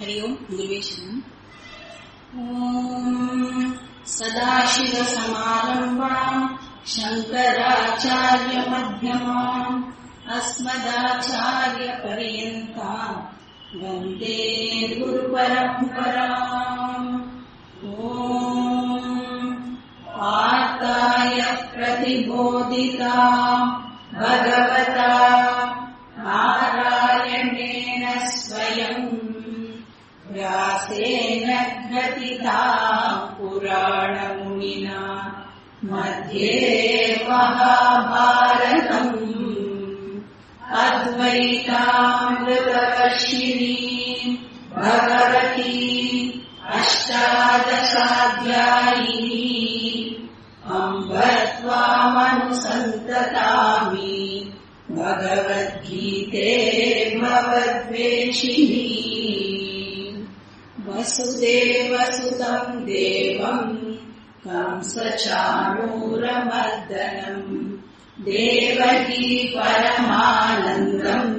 हरि ओम गुरुवेशनम्। ओम सदाशिवसमारम्भाम् शङ्कराचार्यमध्यमाम् अस्मदाचार्यपर्यन्ताम् वन्दे गुरुपरम्पराम्। ओम पार्थाय प्रतिबोधिता भगवता नारायणेन स्वयं व्यासेन ग्रथिता पुराणमुनिना मध्ये महाभारतम् अद्वैतामृतवर्षिणी भगवती अष्टादशाध्यायी अम्ब त्वामनुसन्ततामि भगवद्गीते भवद्वेषिणी। वसुदेवसुतं देवं कंसचाणूरमर्दनम् देवकी परमानन्दम्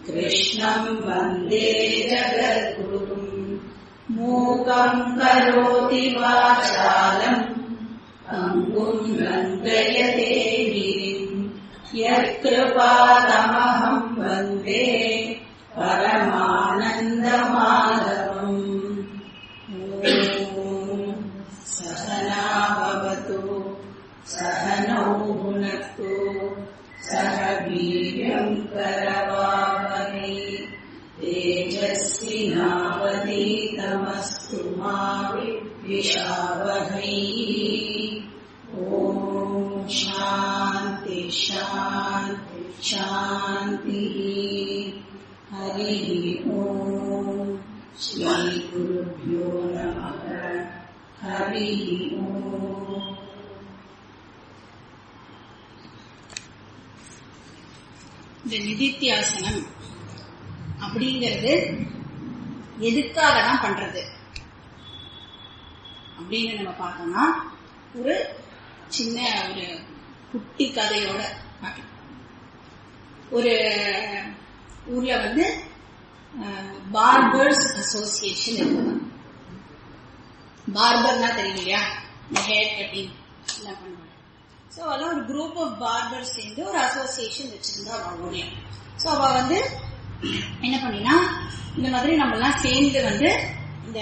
कृष्णं वन्दे जगद्गुरुम्। मूकं करोति वाचालम् अङ्गुम् लङ्घयते गिरिम् यत्कृपातमहं वन्दे परमानन्दमाधवम्। सहना भवतु सहनौ भुनक्तु सह वीर्यं करवावहै तेजस्विनावधीतमस्तु मा विद्विषावहै। ओम शांति शांति शांति। हरि ओम श्री गुरुभ्यो नमः। हरि ओम। இந்த நிதித்தியாசனம் அப்படிங்கிறது எதுக்காக தான் பண்றது அப்படின்னு நம்ம பார்த்தோம்னா ஒரு சின்ன ஒரு குட்டி கதையோட பார்க்கலாம். ஒரு ஊர்ல பார்பர்ஸ் அசோசியேஷன் இருக்குது. பார்பர்னா தெரியும் இல்லையா, ஹேர் கட்டிங் எல்லாம் பண்ணுவாங்க. ஸோ அதெல்லாம் ஒரு குரூப் ஆஃப் பார்பர்ஸ் சேர்ந்து ஒரு அசோசியேஷன் வச்சிருந்தா அவ ஊழியம். ஸோ அவ என்ன பண்ணினா, இந்த மாதிரி நம்ம எல்லாம் சேர்ந்து இந்த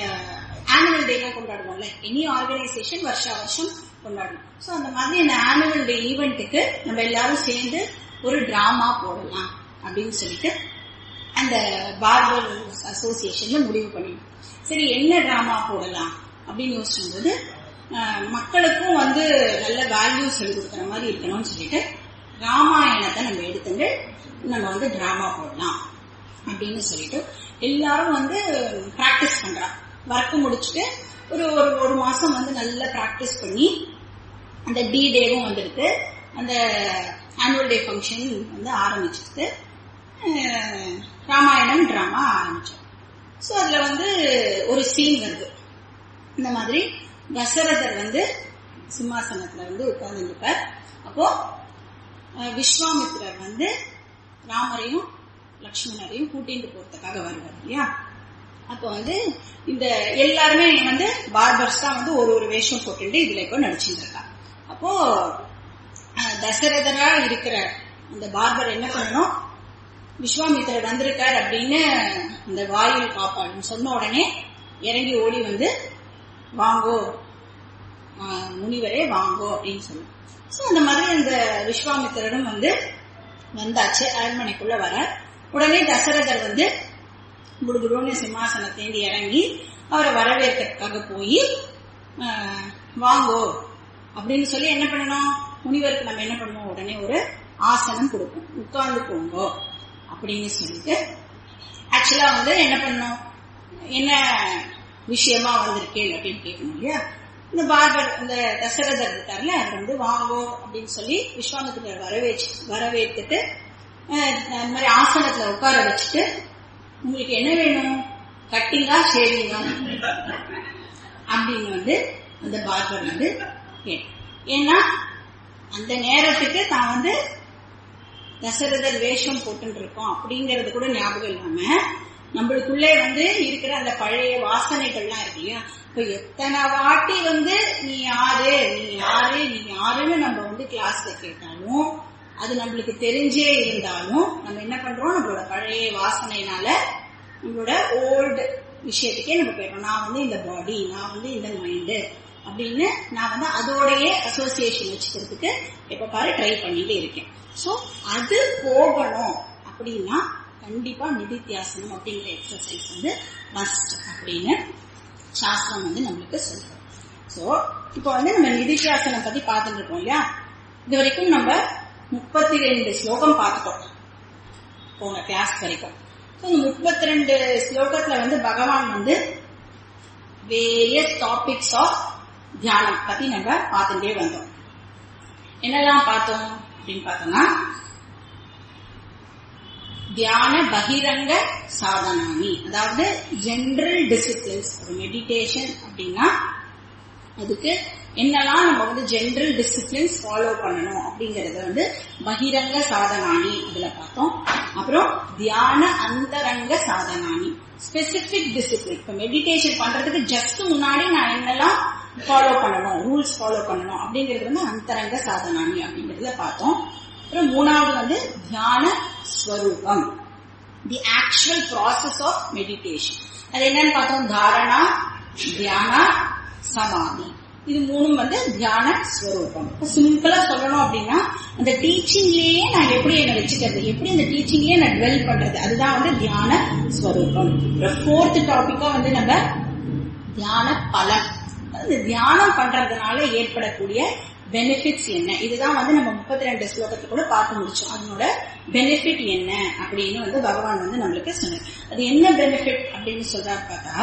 ஆனுவல் டே எல்லாம் கொண்டாடுவோம்ல, எனி ஆர்கனைசேஷன் வருஷா வருஷம் கொண்டாடுவோம். ஸோ அந்த மாதிரி அந்த ஆனுவல் டே ஈவெண்ட்டுக்கு நம்ம எல்லாரும் சேர்ந்து ஒரு டிராமா போடலாம் அப்படின்னு சொல்லிட்டு அந்த பார்பர் அசோசியேஷன்ல முடிவு பண்ணிடும். சரி, என்ன டிராமா போடலாம் அப்படின்னு யோசிச்சும்போது மக்களுக்கும் நல்ல வேல்யூ சொல்லி கொடுக்குற மாதிரி இருக்கணும்னு சொல்லிட்டு ராமாயணத்தை நம்ம எடுத்துட்டு நம்ம டிராமா போடலாம் அப்படின்னு சொல்லிட்டு எல்லாரும் பிராக்டிஸ் பண்றாங்க. ஒர்க் முடிச்சுட்டு ஒரு மாசம் நல்லா பிராக்டிஸ் பண்ணி அந்த டி டேவும் வந்துருக்கு. அந்த ஆனுவல் டே ஃபங்க்ஷன் ஆரம்பிச்சிருக்கு. ராமாயணம் டிராமா ஆரம்பிச்சோம். ஸோ அதுல ஒரு சீன் வருது. இந்த மாதிரி தசரதர் சிம்மாசனத்துல உட்கார்ந்து இருப்பார். அப்போ விஸ்வாமித்திரர் ராமரையும் லக்ஷ்மணரையும் கூட்டிட்டு போறதுக்காக வருவார் இல்லையா. அப்போ இந்த எல்லாருமே பார்பர்ஸ் தான் ஒரு வேஷம் போட்டுட்டு இதுல இப்போ நடிச்சுட்டு இருக்கா. அப்போ தசரதரா இருக்கிற அந்த பார்பர் என்ன பண்ணணும், விஸ்வாமித்திரர் வந்திருக்கார் அப்படின்னு அந்த வாயில் காப்பாடுன்னு சொன்ன உடனே இறங்கி ஓடி வாங்கோ முனிவரே வாங்கோ அப்படின்னு சொல்லுவோம். ஸோ அந்த மாதிரி அந்த விஸ்வாமித்திரரும் வந்தாச்சு. அரண்மனைக்குள்ள வர உடனே தசரதர் குடுகுடுன்னு சிம்மாசனத்தேந்தி இறங்கி அவரை வரவேற்கிறதுக்காக போய் வாங்கோ அப்படின்னு சொல்லி என்ன பண்ணணும், முனிவருக்கு நம்ம என்ன பண்ணுவோம், உடனே ஒரு ஆசனம் கொடுப்போம், உட்கார்ந்து போங்கோ அப்படின்னு சொல்லிட்டு ஆக்சுவலா என்ன பண்ணணும், என்ன விஷயமா வந்திருக்கேன் அப்படின்னு கேட்கணும் இல்லையா. இந்த பார்பர் இந்த தசரதர் இருக்காருல்ல, அவர் வாங்கோ அப்படின்னு சொல்லி விஸ்வாமித்திரர் வரவேற்றுட்டு இந்த மாதிரி ஆசனத்துல உட்கார வச்சுட்டு, உங்களுக்கு என்ன வேணும், கட்டிங்கா ஷேவிங்கா அப்படின்னு அந்த பார்பர் கேட்கும். ஏன்னா அந்த நேரத்துக்கு தான் தசரதர் வேஷம் போட்டு இருக்கோம் அப்படிங்கறது கூட ஞாபகம் இல்லாம நம்மளுக்குள்ளே வந்து இருக்கிற அந்த பழைய வாசனைகள்லாம் இருக்கு இல்லையா. இப்ப எத்தனை வாட்டி வந்து நீ யாரு நீ யாரு நீ யாருன்னு நம்ம வந்து கிளாஸ்ல கேட்டாலும், அது நம்மளுக்கு தெரிஞ்சே இருந்தாலும் நம்ம என்ன பண்றோம், நம்மளோட பழைய வாசனைனால நம்மளோட ஓல்டு விஷயத்துக்கே நம்ம போயிடுறோம். நான் வந்து இந்த பாடி, நான் வந்து இந்த மைண்டு அப்படின்னு நான் வந்து அதோடய அசோசியேஷன் வச்சுக்கிறதுக்கு எப்ப பாரு ட்ரை பண்ணிட்டு இருக்கேன். சோ அது போகணும் அப்படின்னா கண்டிப்பா நிதித்தியாசனம் அப்படிங்கிற எக்ஸசைஸ் வந்து மஸ்ட் அப்படின்னு சாஸ்திரம் வந்து நம்மளுக்கு சொல்றோம். சோ இப்ப வந்து நம்ம நிதித்தியாசனம் பத்தி பார்த்துட்டு இருக்கோம் இல்லையா. இது வரைக்கும் நம்ம 32 ஸ்லோகம் பார்த்துட்டோம் போன கிளாஸ் வரைக்கும். இந்த 32 ஸ்லோகத்துல வந்து பகவான் வந்து வேரியஸ் டாபிக்ஸ் ஆஃப் தியானம் பத்தி நம்ம பார்த்துட்டே வந்தோம். என்னெல்லாம் பார்த்தோம் அப்படின்னு பார்த்தோம்னா, தியான பகிரங்க சாதனானி, அதாவது ஜெனரல் டிசிப்ளின்ஸ். ஒரு மெடிடேஷன் அப்படின்னா அதுக்கு என்னெல்லாம் நம்ம வந்து ஜெனரல் டிசிப்ளின்ஸ் ஃபாலோ பண்ணணும் அப்படிங்கறத வந்து பகிரங்க சாதனானி இதுல பார்த்தோம். அப்புறம் தியான அந்தரங்க சாதனானி, ஸ்பெசிபிக் டிசிப்ளின். இப்ப மெடிடேஷன் பண்றதுக்கு ஜஸ்ட் முன்னாடி நான் என்னெல்லாம் ஃபாலோ பண்ணணும், ரூல்ஸ் ஃபாலோ பண்ணணும் அப்படிங்கிறது வந்து அந்தரங்க சாதனானி அப்படிங்கறதுல பார்த்தோம். அப்புறம் மூணாவது வந்து தியான ஸ்வரூபம், the actual process of meditation. அது என்னன்னு பார்த்தோம், தாரணா, தியானா, சமாதி. இது மூணும் வந்து தியான ஸ்வரூபம். சிம்பிளா சொல்லணும் அப்படின்னா, அந்த டீச்சிங்லயே நான் எப்படி என்ன வச்சுக்கிறது, எப்படி அந்த டீச்சிங்லயே நான் டுவெல் பண்றது, அதுதான் வந்து தியான ஸ்வரூபம். ஃபோர்த் டாபிக்கா வந்து நம்ம தியான பலன், அதாவது தியானம் பண்றதுனால ஏற்படக்கூடிய பெனிஃபிட்ஸ் என்ன, இதுதான் வந்து நம்ம 32 ஸ்லோகத்தை கூட பார்த்து முடிச்சோம். அதனோட பெனிஃபிட் என்ன அப்படின்னு வந்து பகவான் வந்து நம்மளுக்கு சொன்னார். அது என்ன பெனிஃபிட் அப்படின்னு சொல்றாரு பார்த்தா,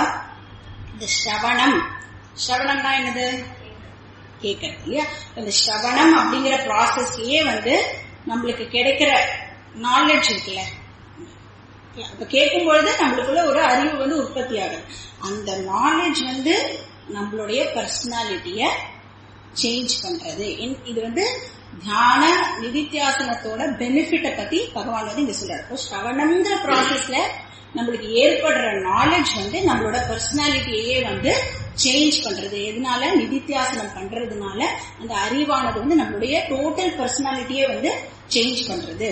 இந்த ஸ்ரவணம். ஸ்ரவணம்னா என்னது, கேட்கறது இல்லையா. இந்த ஸ்ரவணம் அப்படிங்கிற ப்ராசஸ்லயே வந்து நம்மளுக்கு கிடைக்கிற நாலேஜ் இருக்குல்ல, அப்ப கேட்கும் பொழுது நம்மளுக்குள்ள ஒரு அறிவு வந்து உற்பத்தி ஆகுது. அந்த நாலேஜ் வந்து நம்மளுடைய பர்சனாலிட்டிய சேஞ்ச் பண்றது. இது வந்து தியான நிதித்தியாசனத்தோட பெனிஃபிட்ட பத்தி பகவான் வந்து இங்க சொல்றாரு. ஸ்ரவணம்ங்கிற ப்ராசஸ்ல நம்மளுக்கு ஏற்படுற நாலேஜ் வந்து நம்மளோட பர்சனாலிட்டியே வந்து சேஞ்ச் பண்றது. எதனால, நிதித்தியாசனம் பண்றதுனால அந்த அறிவானது வந்து நம்மளுடைய டோட்டல் பர்சனாலிட்டியே வந்து சேஞ்ச் பண்றது.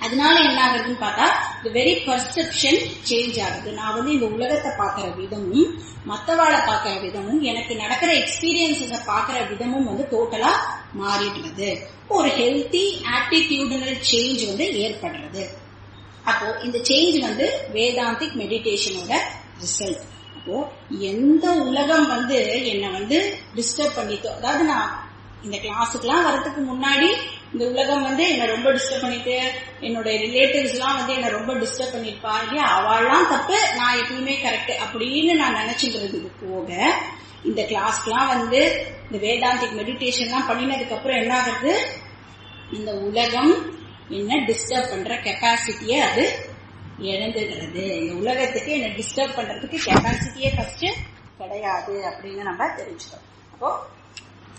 அதனால என்ன ஆகுதுன்னு பார்த்தா, இந்த வெரி பர்செப்ஷன் சேஞ்ச் ஆகுது. நான் வந்து இந்த உலகத்தை பார்க்கிற விதமும், மற்றவாளை பார்க்கிற விதமும், எனக்கு நடக்கிற எக்ஸ்பீரியன்ஸை பார்க்கிற விதமும் வந்து டோட்டலா மாறிடுறது. ஒரு ஹெல்த்தி ஆட்டிடியூடனல் சேஞ்ச் வந்து ஏற்படுறது. அப்போ இந்த சேஞ்ச் வந்து வேதாந்திக் மெடிடேஷனோட ரிசல்ட். அப்போ எந்த உலகம் வந்து என்ன வந்து டிஸ்டர்ப் பண்ணிட்டோ, அதாவது நான் இந்த கிளாஸுக்கெல்லாம் வரதுக்கு முன்னாடி இந்த உலகம் வந்து என்ன ரொம்ப டிஸ்டர்ப் பண்ணிட்டு, என்னோட ரிலேட்டிவ்ஸ் எல்லாம் வந்து என்ன ரொம்ப டிஸ்டர்ப் பண்ணிருப்பா இல்லையா, அவள்லாம் தப்பு, நான் எப்பயுமே கரெக்ட் அப்படின்னு நான் நினைச்சுக்கிறதுக்கு போக, இந்த கிளாஸ்க்கெல்லாம் வந்து இந்த வேதாந்திக் மெடிடேஷன் எல்லாம் பண்ணினதுக்கு அப்புறம் என்ன ஆகுது, இந்த உலகம் என்ன டிஸ்டர்ப் பண்ற கெப்பாசிட்டியை அது இழந்துகிறது. இந்த உலகத்துக்கு என்ன டிஸ்டர்ப் பண்றதுக்கு கெப்பாசிட்டியே ஃபர்ஸ்ட் கிடையாது அப்படின்னு நம்ம தெரிஞ்சுக்கணும். அப்போ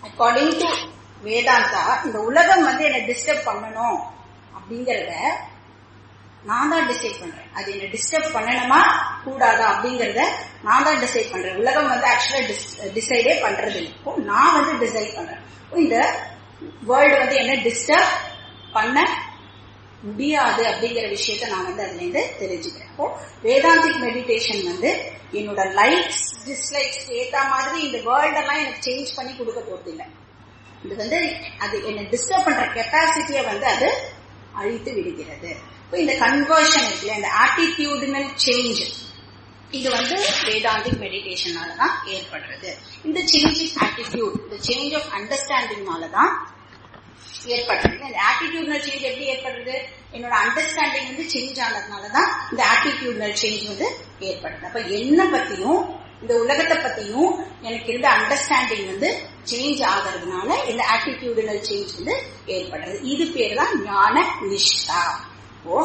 அக்கார்டிங் டு வேதாந்தா, இந்த உலகம் வந்து என்ன டிஸ்டர்ப் பண்ணணும் அப்படிங்கறத நான் தான் டிசைட் பண்றேன். அது என்ன டிஸ்டர்ப் பண்ணணுமா கூடாதா அப்படிங்கறத நான் தான் டிசைட் பண்றேன். உலகம் வந்து ஆக்சுவலா டிசைடே பண்றது இல்லை. இப்போ நான் வந்து டிசைட் பண்றேன். இந்த வேர்ல்டு வந்து என்ன டிஸ்டர்ப் பண்ண முடியாது அப்படிங்கிற விஷயத்த நான் வந்து அதுல இருந்து தெரிஞ்சுக்கிறேன். இப்போ வேதாந்திக் மெடிடேஷன் வந்து என்னோட லைக்ஸ் டிஸ்லைக்ஸ் ஏத்த மாதிரி இந்த வேர்ல்ட் எல்லாம் எனக்கு சேஞ்ச் பண்ணி கொடுக்க போறது இல்லை. இது வந்து அது என்ன டிஸ்டர்ப் பண்ற கெப்பாசிட்டியை வந்து அது அழித்து விடுகிறது. இப்போ இந்த கன்வர்ஷன் இருக்குல்ல, இந்த ஆட்டிடியூடினல் சேஞ்ச், இது வந்து வேதாந்திக் மெடிடேஷனாலதான் ஏற்படுறது. இந்த சேஞ்ச் இன் ஆட்டிடியூட், இந்த சேஞ்ச் ஆஃப் அண்டர்ஸ்டாண்டிங்னாலதான் ஏற்படுறது. இந்த ஆட்டிடியூட்னல் சேஞ்ச் எப்படி ஏற்படுறது, என்னோட அண்டர்ஸ்டாண்டிங் வந்து சேஞ்ச் ஆனதுனாலதான் இந்த ஆட்டிடியூட்னல் சேஞ்ச் வந்து ஏற்படுது. அப்ப என்ன பத்தியும் இந்த உலகத்தை பத்தியும் எனக்கு இருந்த அண்டர்ஸ்டாண்டிங் வந்து சேஞ்ச் ஆகிறதுனால இந்த ஆட்டிடியூடனல் சேஞ்ச் வந்து ஏற்படுறது. இது பேர் தான் ஞான நிஷ்டா. ஓ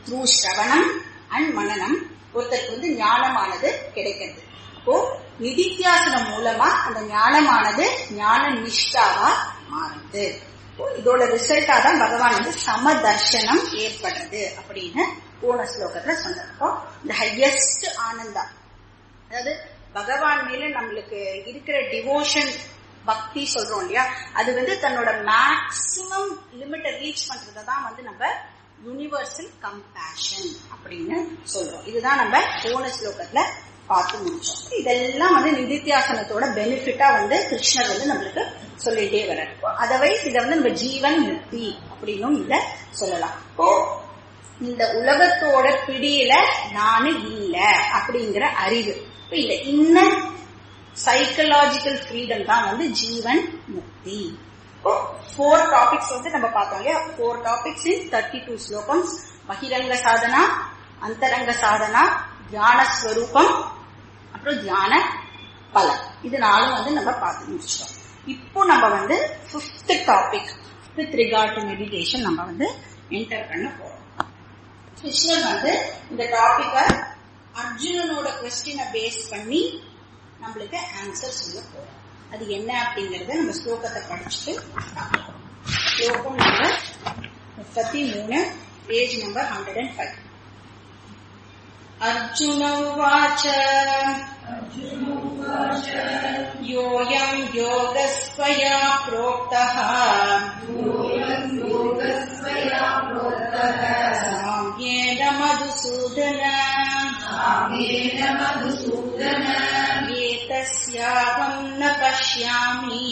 த்ரூ ஸ்ரவணம் அண்ட் மனனம் ஒருத்தருக்கு வந்து ஞானமானது கிடைக்கிறது. அப்போ நிதித்தியாசனம் மூலமா அந்த ஞானமானது ஞான நிஷ்டாவா மாறுது. இதோட ரிசல்ட்டா தான் பகவான் வந்து சமதர்ஷனம் ஏற்படுறது அப்படின்னு போன ஸ்லோகத்துல சொன்னப்போ இந்த ஹையஸ்ட் ஆனந்தா, அதாவது பகவான் மேல நம்மளுக்கு இருக்கிற டிவோஷன் பக்தி சொல்றோம் இல்லையா, அது வந்து தன்னோட மேக்சிமம் லிமிட்டை ரீச் பண்றதான் வந்து நம்ம யூனிவர்சல் கம்பேஷன் அப்படின்னு சொல்றோம். இதுதான் நம்ம போன ஸ்லோகத்துல பார்த்து முடிச்சோம். இதெல்லாம் வந்து நிதித்தியாசனத்தோட பெனிஃபிட்டா வந்து கிருஷ்ணர் வந்து நம்மளுக்கு சொல்லிட்டே வர. அதர்வைஸ் இதை வந்து நம்ம ஜீவன் முக்தி அப்படின்னும் இத சொல்லலாம். இப்போ இந்த உலகத்தோட பிடியில நானு இல்ல அப்படிங்கிற அறிவு, இல்ல இன்னர் சைக்கலாஜிக்கல் ஃப்ரீடம் தான் வந்து ஜீவன் முக்தி. 4 டாபிக்ஸ் வந்து நம்ம பார்த்தோம் இல்லையா, 4 டாபிக்ஸ் இன் 32 ஸ்லோகம்ஸ். பகிரங்க சாதனா, அந்தரங்க சாதனா, தியான ஸ்வரூபம், அப்புறம் தியான பலன். இது 4 வந்து நம்ம பார்த்து முடிச்சிட்டோம். இப்போ நம்ம வந்து 5th topic with regard to meditation நம்ம வந்து என்டர் பண்ண போறோம். கிருஷ்ணர் வந்து இந்த டாபிக்க அர்ஜுனனோட கொஸ்டினை பேஸ் பண்ணி நம்மளுக்கு ஆன்சர் சொல்ல போறோம். அது என்ன அப்படிங்கறத நம்ம ஸ்லோகத்தை படிச்சுட்டு ஸ்லோகம் நம்பர் 33, பேஜ் நம்பர் 105. அர்ஜுன உவாச யோயம் யோகஸ்வயா ப்ரோக்தஹ சாம்யேன மதுசூதன ஏதஸ்யாஹம் ந பஷ்யாமி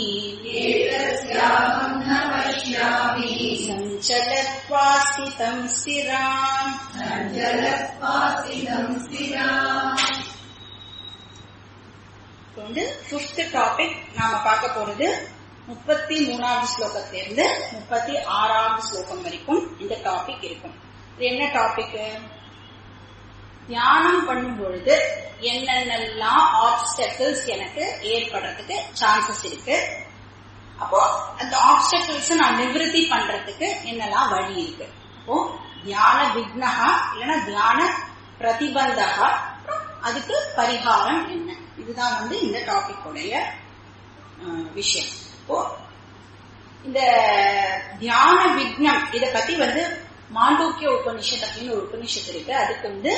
சஞ்சலத்வா ஸ்திதம் ஸ்திராம். வந்து 5th டாபிக் நாம பார்க்க போறது 33வது ஸ்லோகத்திலிருந்து 36வது ஸ்லோகம் வரைக்கும் இந்த டாபிக் இருக்கும். இது என்ன டாபிக்? தியானம் பண்ணும் பொழுது என்னென்னலாம் ஆப்ஸ்டக்கிள்ஸ் எனக்கு ஏற்படுறதுக்கு சான்சஸ் இருக்கு, அப்போ அந்த ஆப்ஸ்டக்கிள்ஸ் நான் நிவர்த்தி பண்றதுக்கு என்னெல்லாம் வழி இருக்கு. அப்போ தியான விக்னஹா இல்லைன்னா தியான பிரதிபந்தகா, அதுக்கு பரிகாரம் என்ன, இதுதான் வந்து இந்த டாபிக் உடைய விஷயம். இப்போ இந்த தியான விக்னம் இத பத்தி வந்து மாண்டூக்கிய உபனிஷத் அப்படின்னு ஒரு உபனிஷத்து இருக்கு. அதுக்கு வந்து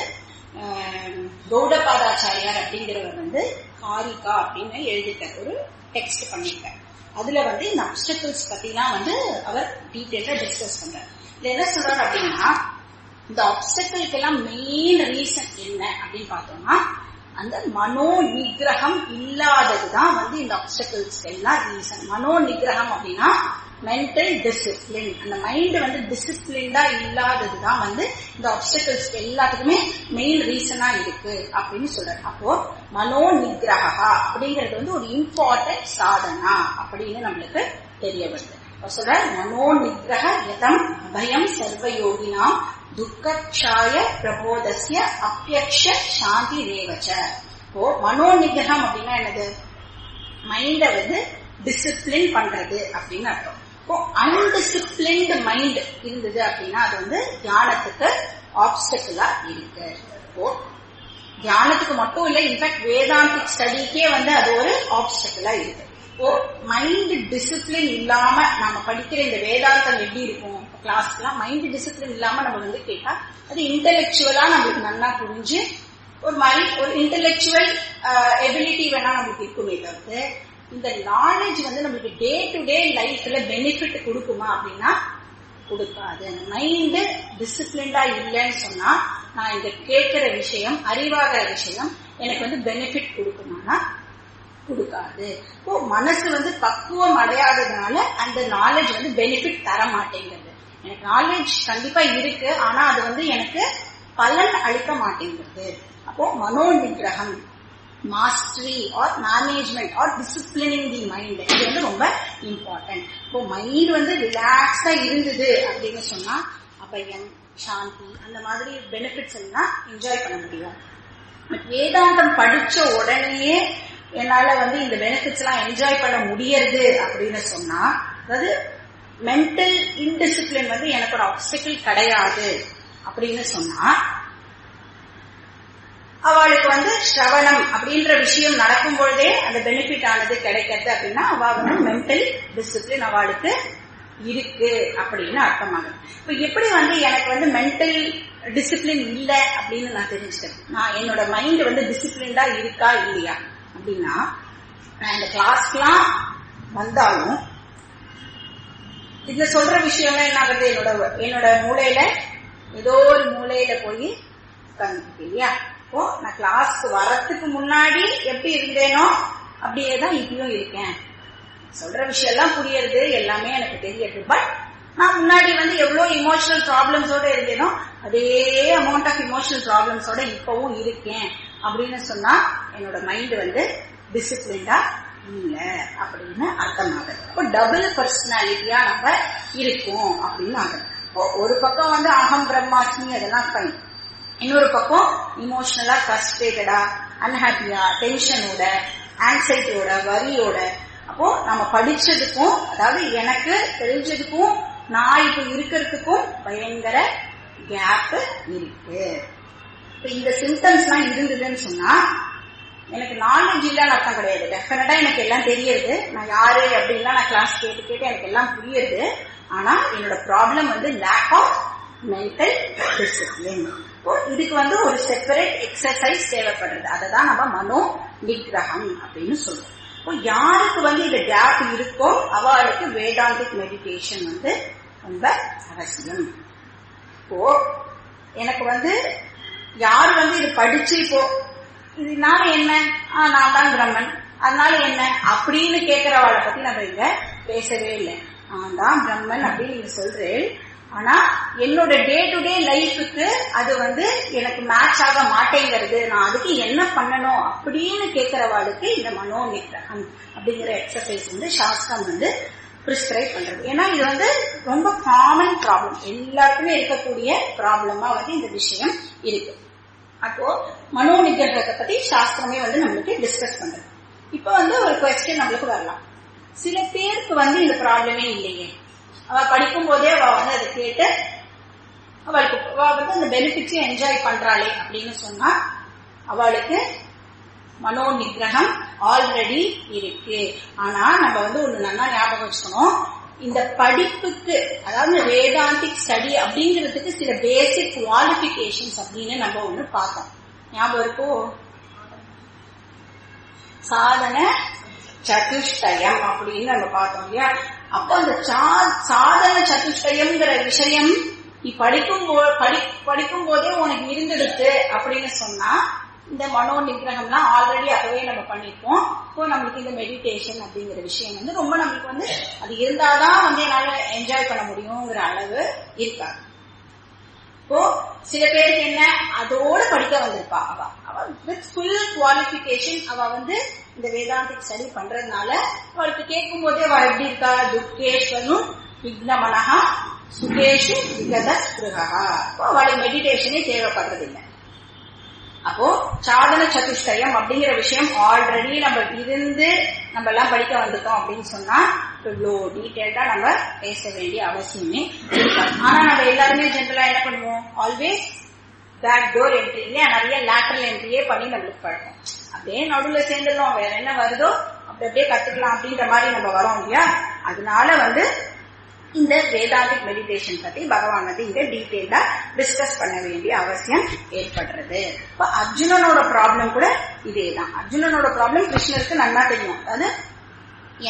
கௌடபாதாச்சாரியார் அப்படிங்கிறவர் வந்து காரிகா அப்படின்னு எழுதிட்ட ஒரு டெக்ஸ்ட் பண்ணிருக்கார். அதுல வந்து இந்த அப்டக்கிள்ஸ் பத்திலாம் வந்து அவர் டீட்டெயிலா டிஸ்கஸ் பண்றாரு. இது என்ன சொல்றாரு அப்படின்னா, இந்த அப்டக்கிளுக்கு எல்லாம் மெயின் ரீசன் என்ன அப்படின்னு பார்த்தோம்னா, அந்த மனோ நிகிரகம் இல்லாததுதான் வந்து இந்த அப்டக்கிள்ஸ் எல்லாம் ரீசன். மனோ நிகிரகம் அப்படின்னா மென்டல் டிசிப்ளின், அந்த மைண்ட் வந்து டிசிப்ளின்டா இல்லாததுதான் வந்து இந்த ஆப்ஸ்டக்கிள்ஸ் எல்லாத்துக்குமே மெயின் ரீசனா இருக்கு அப்படின்னு சொல்றாரு. அப்போ மனோ நிகிரகா அப்படிங்கிறது வந்து ஒரு இம்பார்ட்டன்ட் சாதனா அப்படின்னு நம்மளுக்கு தெரிய வருது. சொல்ற மனோ நிகிரக யதம் அபயம் சர்வயோகினாம் துக்கக்ஷாய பிரபோதஸ்ய அப்யக்ஷ சாந்தி ரேவச்ச. இப்போ மனோ நிகிரகம் அப்படின்னா என்னது? மைண்ட வந்து டிசிப்ளின் பண்றது அப்படின்னு அர்த்தம். இப்போ அன்டிசிப்ளின்டு மைண்ட் இருந்தது அப்படின்னா அது வந்து தியானத்துக்கு ஆப்ஸ்டக்கிளா இருக்கு. இப்போ தியானத்துக்கு மட்டும் இல்ல, இன்ஃபேக்ட் வேதாந்திக் ஸ்டடிக்கே வந்து அது ஒரு ஆப்ஸ்டக்கிளா இருக்கு. இப்போ மைண்ட் டிசிப்ளின் இல்லாம நாம படிக்கிற இந்த வேதாந்தம் எப்படி இருக்கும்? கிளாஸ்லாம் மைண்ட் டிசிப்ளின் இல்லாம நம்ம வந்து கேட்டா அது இன்டெலெக்சுவலா நம்மளுக்கு நல்லா புரிஞ்சு ஒரு மாதிரி ஒரு இன்டெலெக்சுவல் எபிலிட்டி வேணா நம்மளுக்கு இருக்குமே தவிர்த்து இந்த நாலேஜ் வந்து நம்மளுக்கு டே டு டே லைஃப்ல பெனிஃபிட் கொடுக்குமா அப்படின்னா கொடுக்காது. மைண்ட் டிசிப்ளின்டா இல்லைன்னு சொன்னா நான் இங்க கேட்கிற விஷயம், அறிவாகிற விஷயம் எனக்கு வந்து பெனிஃபிட் கொடுக்குமானா கொடுக்காது. இப்போ மனசு வந்து பக்குவம் அடையாததுனால அந்த நாலேஜ் வந்து பெனிஃபிட் தர மாட்டேங்கிறது. எனக்கு நாலேஜ் கண்டிப்பா இருக்கு, ஆனா அது வந்து எனக்கு பலன் அளிக்க மாட்டேங்கிறது. அப்போ மனோ நிகிரகம், mastery or management or disciplining the mind, இது வந்து ரொம்ப இம்பார்ட்டன்ட். இப்போ மைண்ட் வந்து ரிலாக்ஸா இருந்தது அப்படின்னு சொன்னா அபயம், சாந்தி, அந்த மாதிரி பெனிஃபிட்ஸ் எல்லாம் என்ஜாய் பண்ண முடியும். வேதாந்தம் படிச்ச உடனேயே என்னால வந்து இந்த பெனிஃபிட்ஸ் எல்லாம் என்ஜாய் பண்ண முடியறது அப்படின்னு சொன்னா, அதாவது மென்டல் இன்டிசிப்ளின் வந்து எனக்கு ஒரு ஆப்ஸ்டிக்கிள் கிடையாது அப்படின்னு சொன்னா, அவளுக்கு வந்து ஸ்ரவணம் அப்படின்ற விஷயம் நடக்கும் பொழுதே அந்த பெனிஃபிட் ஆனது கிடைக்கிறது அப்படின்னா அவ வந்து மென்டல் டிசிப்ளின் அவளுக்கு இருக்கு அப்படின்னு அர்த்தமாகுது. இப்ப எப்படி வந்து எனக்கு வந்து மென்டல் டிசிப்ளின் இல்ல அப்படின்னு நான் தெரிஞ்சுட்டேன். நான் என்னோட மைண்ட் வந்து டிசிப்ளின்டா இருக்கா இல்லையா அப்படின்னா, நான் இந்த கிளாஸ்க்குலாம் வந்தாலும் இதுல சொல்ற விஷயம்லாம் என்ன ஆகுது, என்னோட மூளையில ஏதோ ஒரு மூளையில போய் உட்கார்ந்துருக்கு இல்லையா. இப்போ நான் கிளாஸ்க்கு வர்றதுக்கு முன்னாடி எப்படி இருந்தேனோ அப்படியேதான் இப்பயும் இருக்கேன். சொல்ற விஷயம் எல்லாம் புரியுது, எல்லாமே எனக்கு தெரியுது. பட் நான் முன்னாடி வந்து எவ்வளவு இமோஷனல் ப்ராப்ளம்ஸோட இருந்தேனோ அதே அமௌண்ட் ஆஃப் இமோஷனல் ப்ராப்ளம்ஸோட இப்பவும் இருக்கேன் அப்படின்னு சொன்னா என்னோட மைண்ட் வந்து டிசிப்ளின்டா இல்ல அப்படின்னு அர்த்தமாகுது. இப்போ டபுள் பர்சனாலிட்டியா நம்ம இருக்கோம் அப்படின்னு ஆகுது. ஒரு பக்கம் வந்து அகம் பிரம்மாஸ்மி அதெல்லாம் ஃபைன், இன்னொரு பக்கம் இமோஷனலா ஃப்ரஸ்ட்ரேட்டடா, அன்ஹாப்பியா, டென்ஷனோட, ஆங்ஸைட்டியோட, வரியோட. அப்போ நம்ம படிச்சதுக்கும், அதாவது எனக்கு தெரிஞ்சதுக்கும் நான் இப்ப இருக்கிறதுக்கும் பயங்கர கேப் இருக்கு. இப்ப இந்த சிம்டம்ஸ் எல்லாம் இருந்ததுன்னு சொன்னா எனக்கு நாலேஜ் இல்லன்னு அர்த்தம் கிடையாது. டெஃபினட்டா எனக்கு எல்லாம் தெரியுது, நான் யாரு அப்படின்னா நான் கிளாஸ் கேட்டு எனக்கு எல்லாம் புரியுது. ஆனா என்னோட ப்ராப்ளம் வந்து லேக் ஆஃப் மென்டல் டிசிப்ளின். இதுக்கு வந்து ஒரு செப்பரேட் எக்ஸசைஸ் தேவைப்படுறது. அதை தான் நம்ம மனோ நிகிரகம் அப்படின்னு சொல்றோம். யாருக்கு வந்து இந்த கேப் இருக்கோ அவளுக்கு வேதாந்திக் மெடிடேஷன் வந்து ரொம்ப அவசியம். இப்போ எனக்கு வந்து யாரு வந்து இது படிச்சு இப்போ இதனால என்ன, நான் தான் பிரம்மன் அதனால என்ன அப்படின்னு கேட்கிறவாளை பத்தி நம்ம இங்க பேசவே இல்லை. நான் தான் பிரம்மன் அப்படின்னு நீங்க சொல்றேன், ஆனா என்னோட டே டு டே லைஃபுக்கு அது வந்து எனக்கு மேட்ச் ஆக மாட்டேங்கிறது, நான் அதுக்கு என்ன பண்ணணும் அப்படின்னு கேட்கிறவாளுக்கு இந்த மனோ நிகிரகம் அப்படிங்கிற எக்ஸசைஸ் வந்து சாஸ்திரம் வந்து பிரிஸ்கிரைப் பண்றது. ஏன்னா இது வந்து ரொம்ப காமன் ப்ராப்ளம், எல்லாருக்குமே இருக்கக்கூடிய ப்ராப்ளமா வந்து இந்த விஷயம் இருக்கு. அப்போ மனோ நிகிரகத்தை பத்தி சாஸ்திரமே வந்து நம்மளுக்கு டிஸ்கஸ் பண்றது. இப்ப வந்து ஒரு குவெஸ்டின் நம்மளுக்கு வரலாம், சில பேருக்கு வந்து இந்த ப்ராப்ளமே இல்லையே, அவ படிக்கும் போதே அவ வந்து அதை கேட்டு அவளுக்கு வந்து அந்த பெனிஃபிட்ஸையும் என்ஜாய் பண்றாளே அப்படின்னு சொன்னா அவளுக்கு மனோ நிகிரகம் ஆல்ரெடி இருக்கு. ஆனா நம்ம வந்து ஒண்ணு நல்லா ஞாபகம் வச்சுக்கணும், இந்த படிப்புக்கு அதாவது வேதாந்திக் ஸ்டடி அப்படிங்கிறதுக்கு சில பேசிக் குவாலிபிகேஷன்ஸ் அப்படின்னு நம்ம ஒண்ணு பார்த்தோம். ஞாபகம் இருக்கோ? சாதன சதுஷ்டயம் அப்படின்னு நம்ம பார்த்தோம் இல்லையா. அப்போ அந்த சாதன சதுஷ்டயம்ங்கிற விஷயம் நீ படிக்கும் போதே உனக்கு இருந்துடுச்சு அப்படின்னு சொன்னா இந்த மனோ நிகிரகம்லாம் ஆல்ரெடி அப்பவே நம்ம பண்ணிருப்போம். இப்போ நம்மளுக்கு இந்த மெடிடேஷன் அப்படிங்கிற விஷயம் வந்து ரொம்ப நம்மளுக்கு வந்து அது இருந்தாதான் வந்து என்னால என்ஜாய் பண்ண முடியுங்கிற அளவு இருக்காது. இப்போ சில பேருக்கு என்ன, அதோட படிக்க வந்திருப்பா, அவ வித் ஃபுல் குவாலிபிகேஷன் அவ வந்து இந்த வேதாந்திக் ஸ்டடி பண்றதுனால அவளுக்கு கேட்கும் போதே அவ எப்படி இருக்கா, துக்கேஸ்வரும் விக்னமனஹா சுகேஷு விகத ஸ்பிருகா. அவளுக்கு மெடிடேஷனே தேவைப்படுறது இல்லை. அப்போ சாதன சதுஷ்டயம் அப்படிங்கிற விஷயம் ஆல்ரெடி நம்ம இருந்து நம்ம எல்லாம் படிக்க வந்துட்டோம் அப்படின்னு சொன்னா இவ்வளோ டீட்டெயில்டா நம்ம பேச வேண்டிய அவசியமே இருக்காது. ஆனா நம்ம எல்லாருமே ஜென்ரலா என்ன பண்ணுவோம், ஆல்வேஸ் பேக் டோர் என்ட்ரி இல்லையா, நிறைய லேட்டரல் என்ட்ரியே பண்ணி நம்மளுக்கு பழக்கம். அப்படியே நடுவில் சேர்ந்துடலாம், வேற என்ன வருதோ அப்படி அப்படியே கத்துக்கலாம் அப்படின்ற மாதிரி நம்ம வரோம் இல்லையா. அதனால வந்து இந்த வேதாந்திக் மெடிடேஷன் பத்தி பகவான் வந்து இங்க டீட்டெயிலா டிஸ்கஸ் பண்ண வேண்டிய அவசியம் ஏற்படுறது. இப்ப அர்ஜுனனோட ப்ராப்ளம் கூட இதேதான். அர்ஜுனனோட ப்ராப்ளம் கிருஷ்ணருக்கு நல்லா தெரியும். அதாவது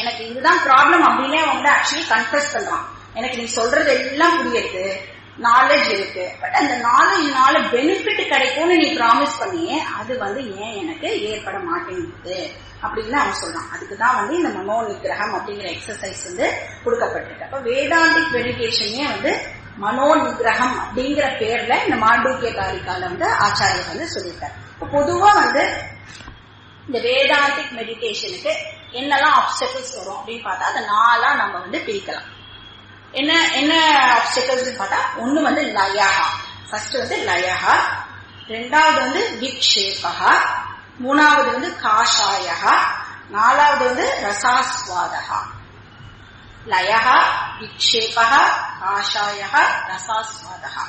எனக்கு இதுதான் ப்ராப்ளம் அப்படின்னே வந்து ஆக்சுவலி கன்ஃபஸ் பண்றான். எனக்கு நீ சொல்றது எல்லாம் புரியுது, நாலேஜ் இருக்கு, பட் அந்த நாலேஜ்னால பெனிஃபிட் கிடைக்கும்னு நீ ப்ராமிஸ் பண்ணியே அது வந்து ஏன் எனக்கு ஏற்பட மாட்டேங்குது அப்படின்னு அவன் சொல்றான். அதுக்குதான் வந்து இந்த மனோ நிகிரகம் அப்படிங்கிற எக்ஸசைஸ் வந்து கொடுக்கப்பட்டிருக்கு. அப்ப வேதாந்திக் மெடிடேஷனே வந்து மனோ நிகிரகம் அப்படிங்கிற பேர்ல இந்த மாண்டூக்கிய காரிக்கால வந்து ஆச்சாரியர் வந்து சொல்லிட்டார். இப்ப பொதுவா வந்து இந்த வேதாந்திக் மெடிடேஷனுக்கு என்னெல்லாம் ஆப்ஸ்டக்கிள்ஸ் வரும் அப்படின்னு பார்த்தா அதை 4ஆ நம்ம வந்து பிரிக்கலாம். என்ன ஆப்ஸ்டக்கிள்ஸ் பார்த்தா, ஒண்ணு வந்து லயஹா, ஃபர்ஸ்ட் வந்து லயஹா, ரெண்டாவது வந்து விக்ஷேபஹா, மூணாவது வந்து காஷாயஹா, நாலாவது வந்து ரசாஸ்வாதஹா. லயஹா, விக்ஷேபஹா, காஷாயஹா, ரசாஸ்வாதஹா.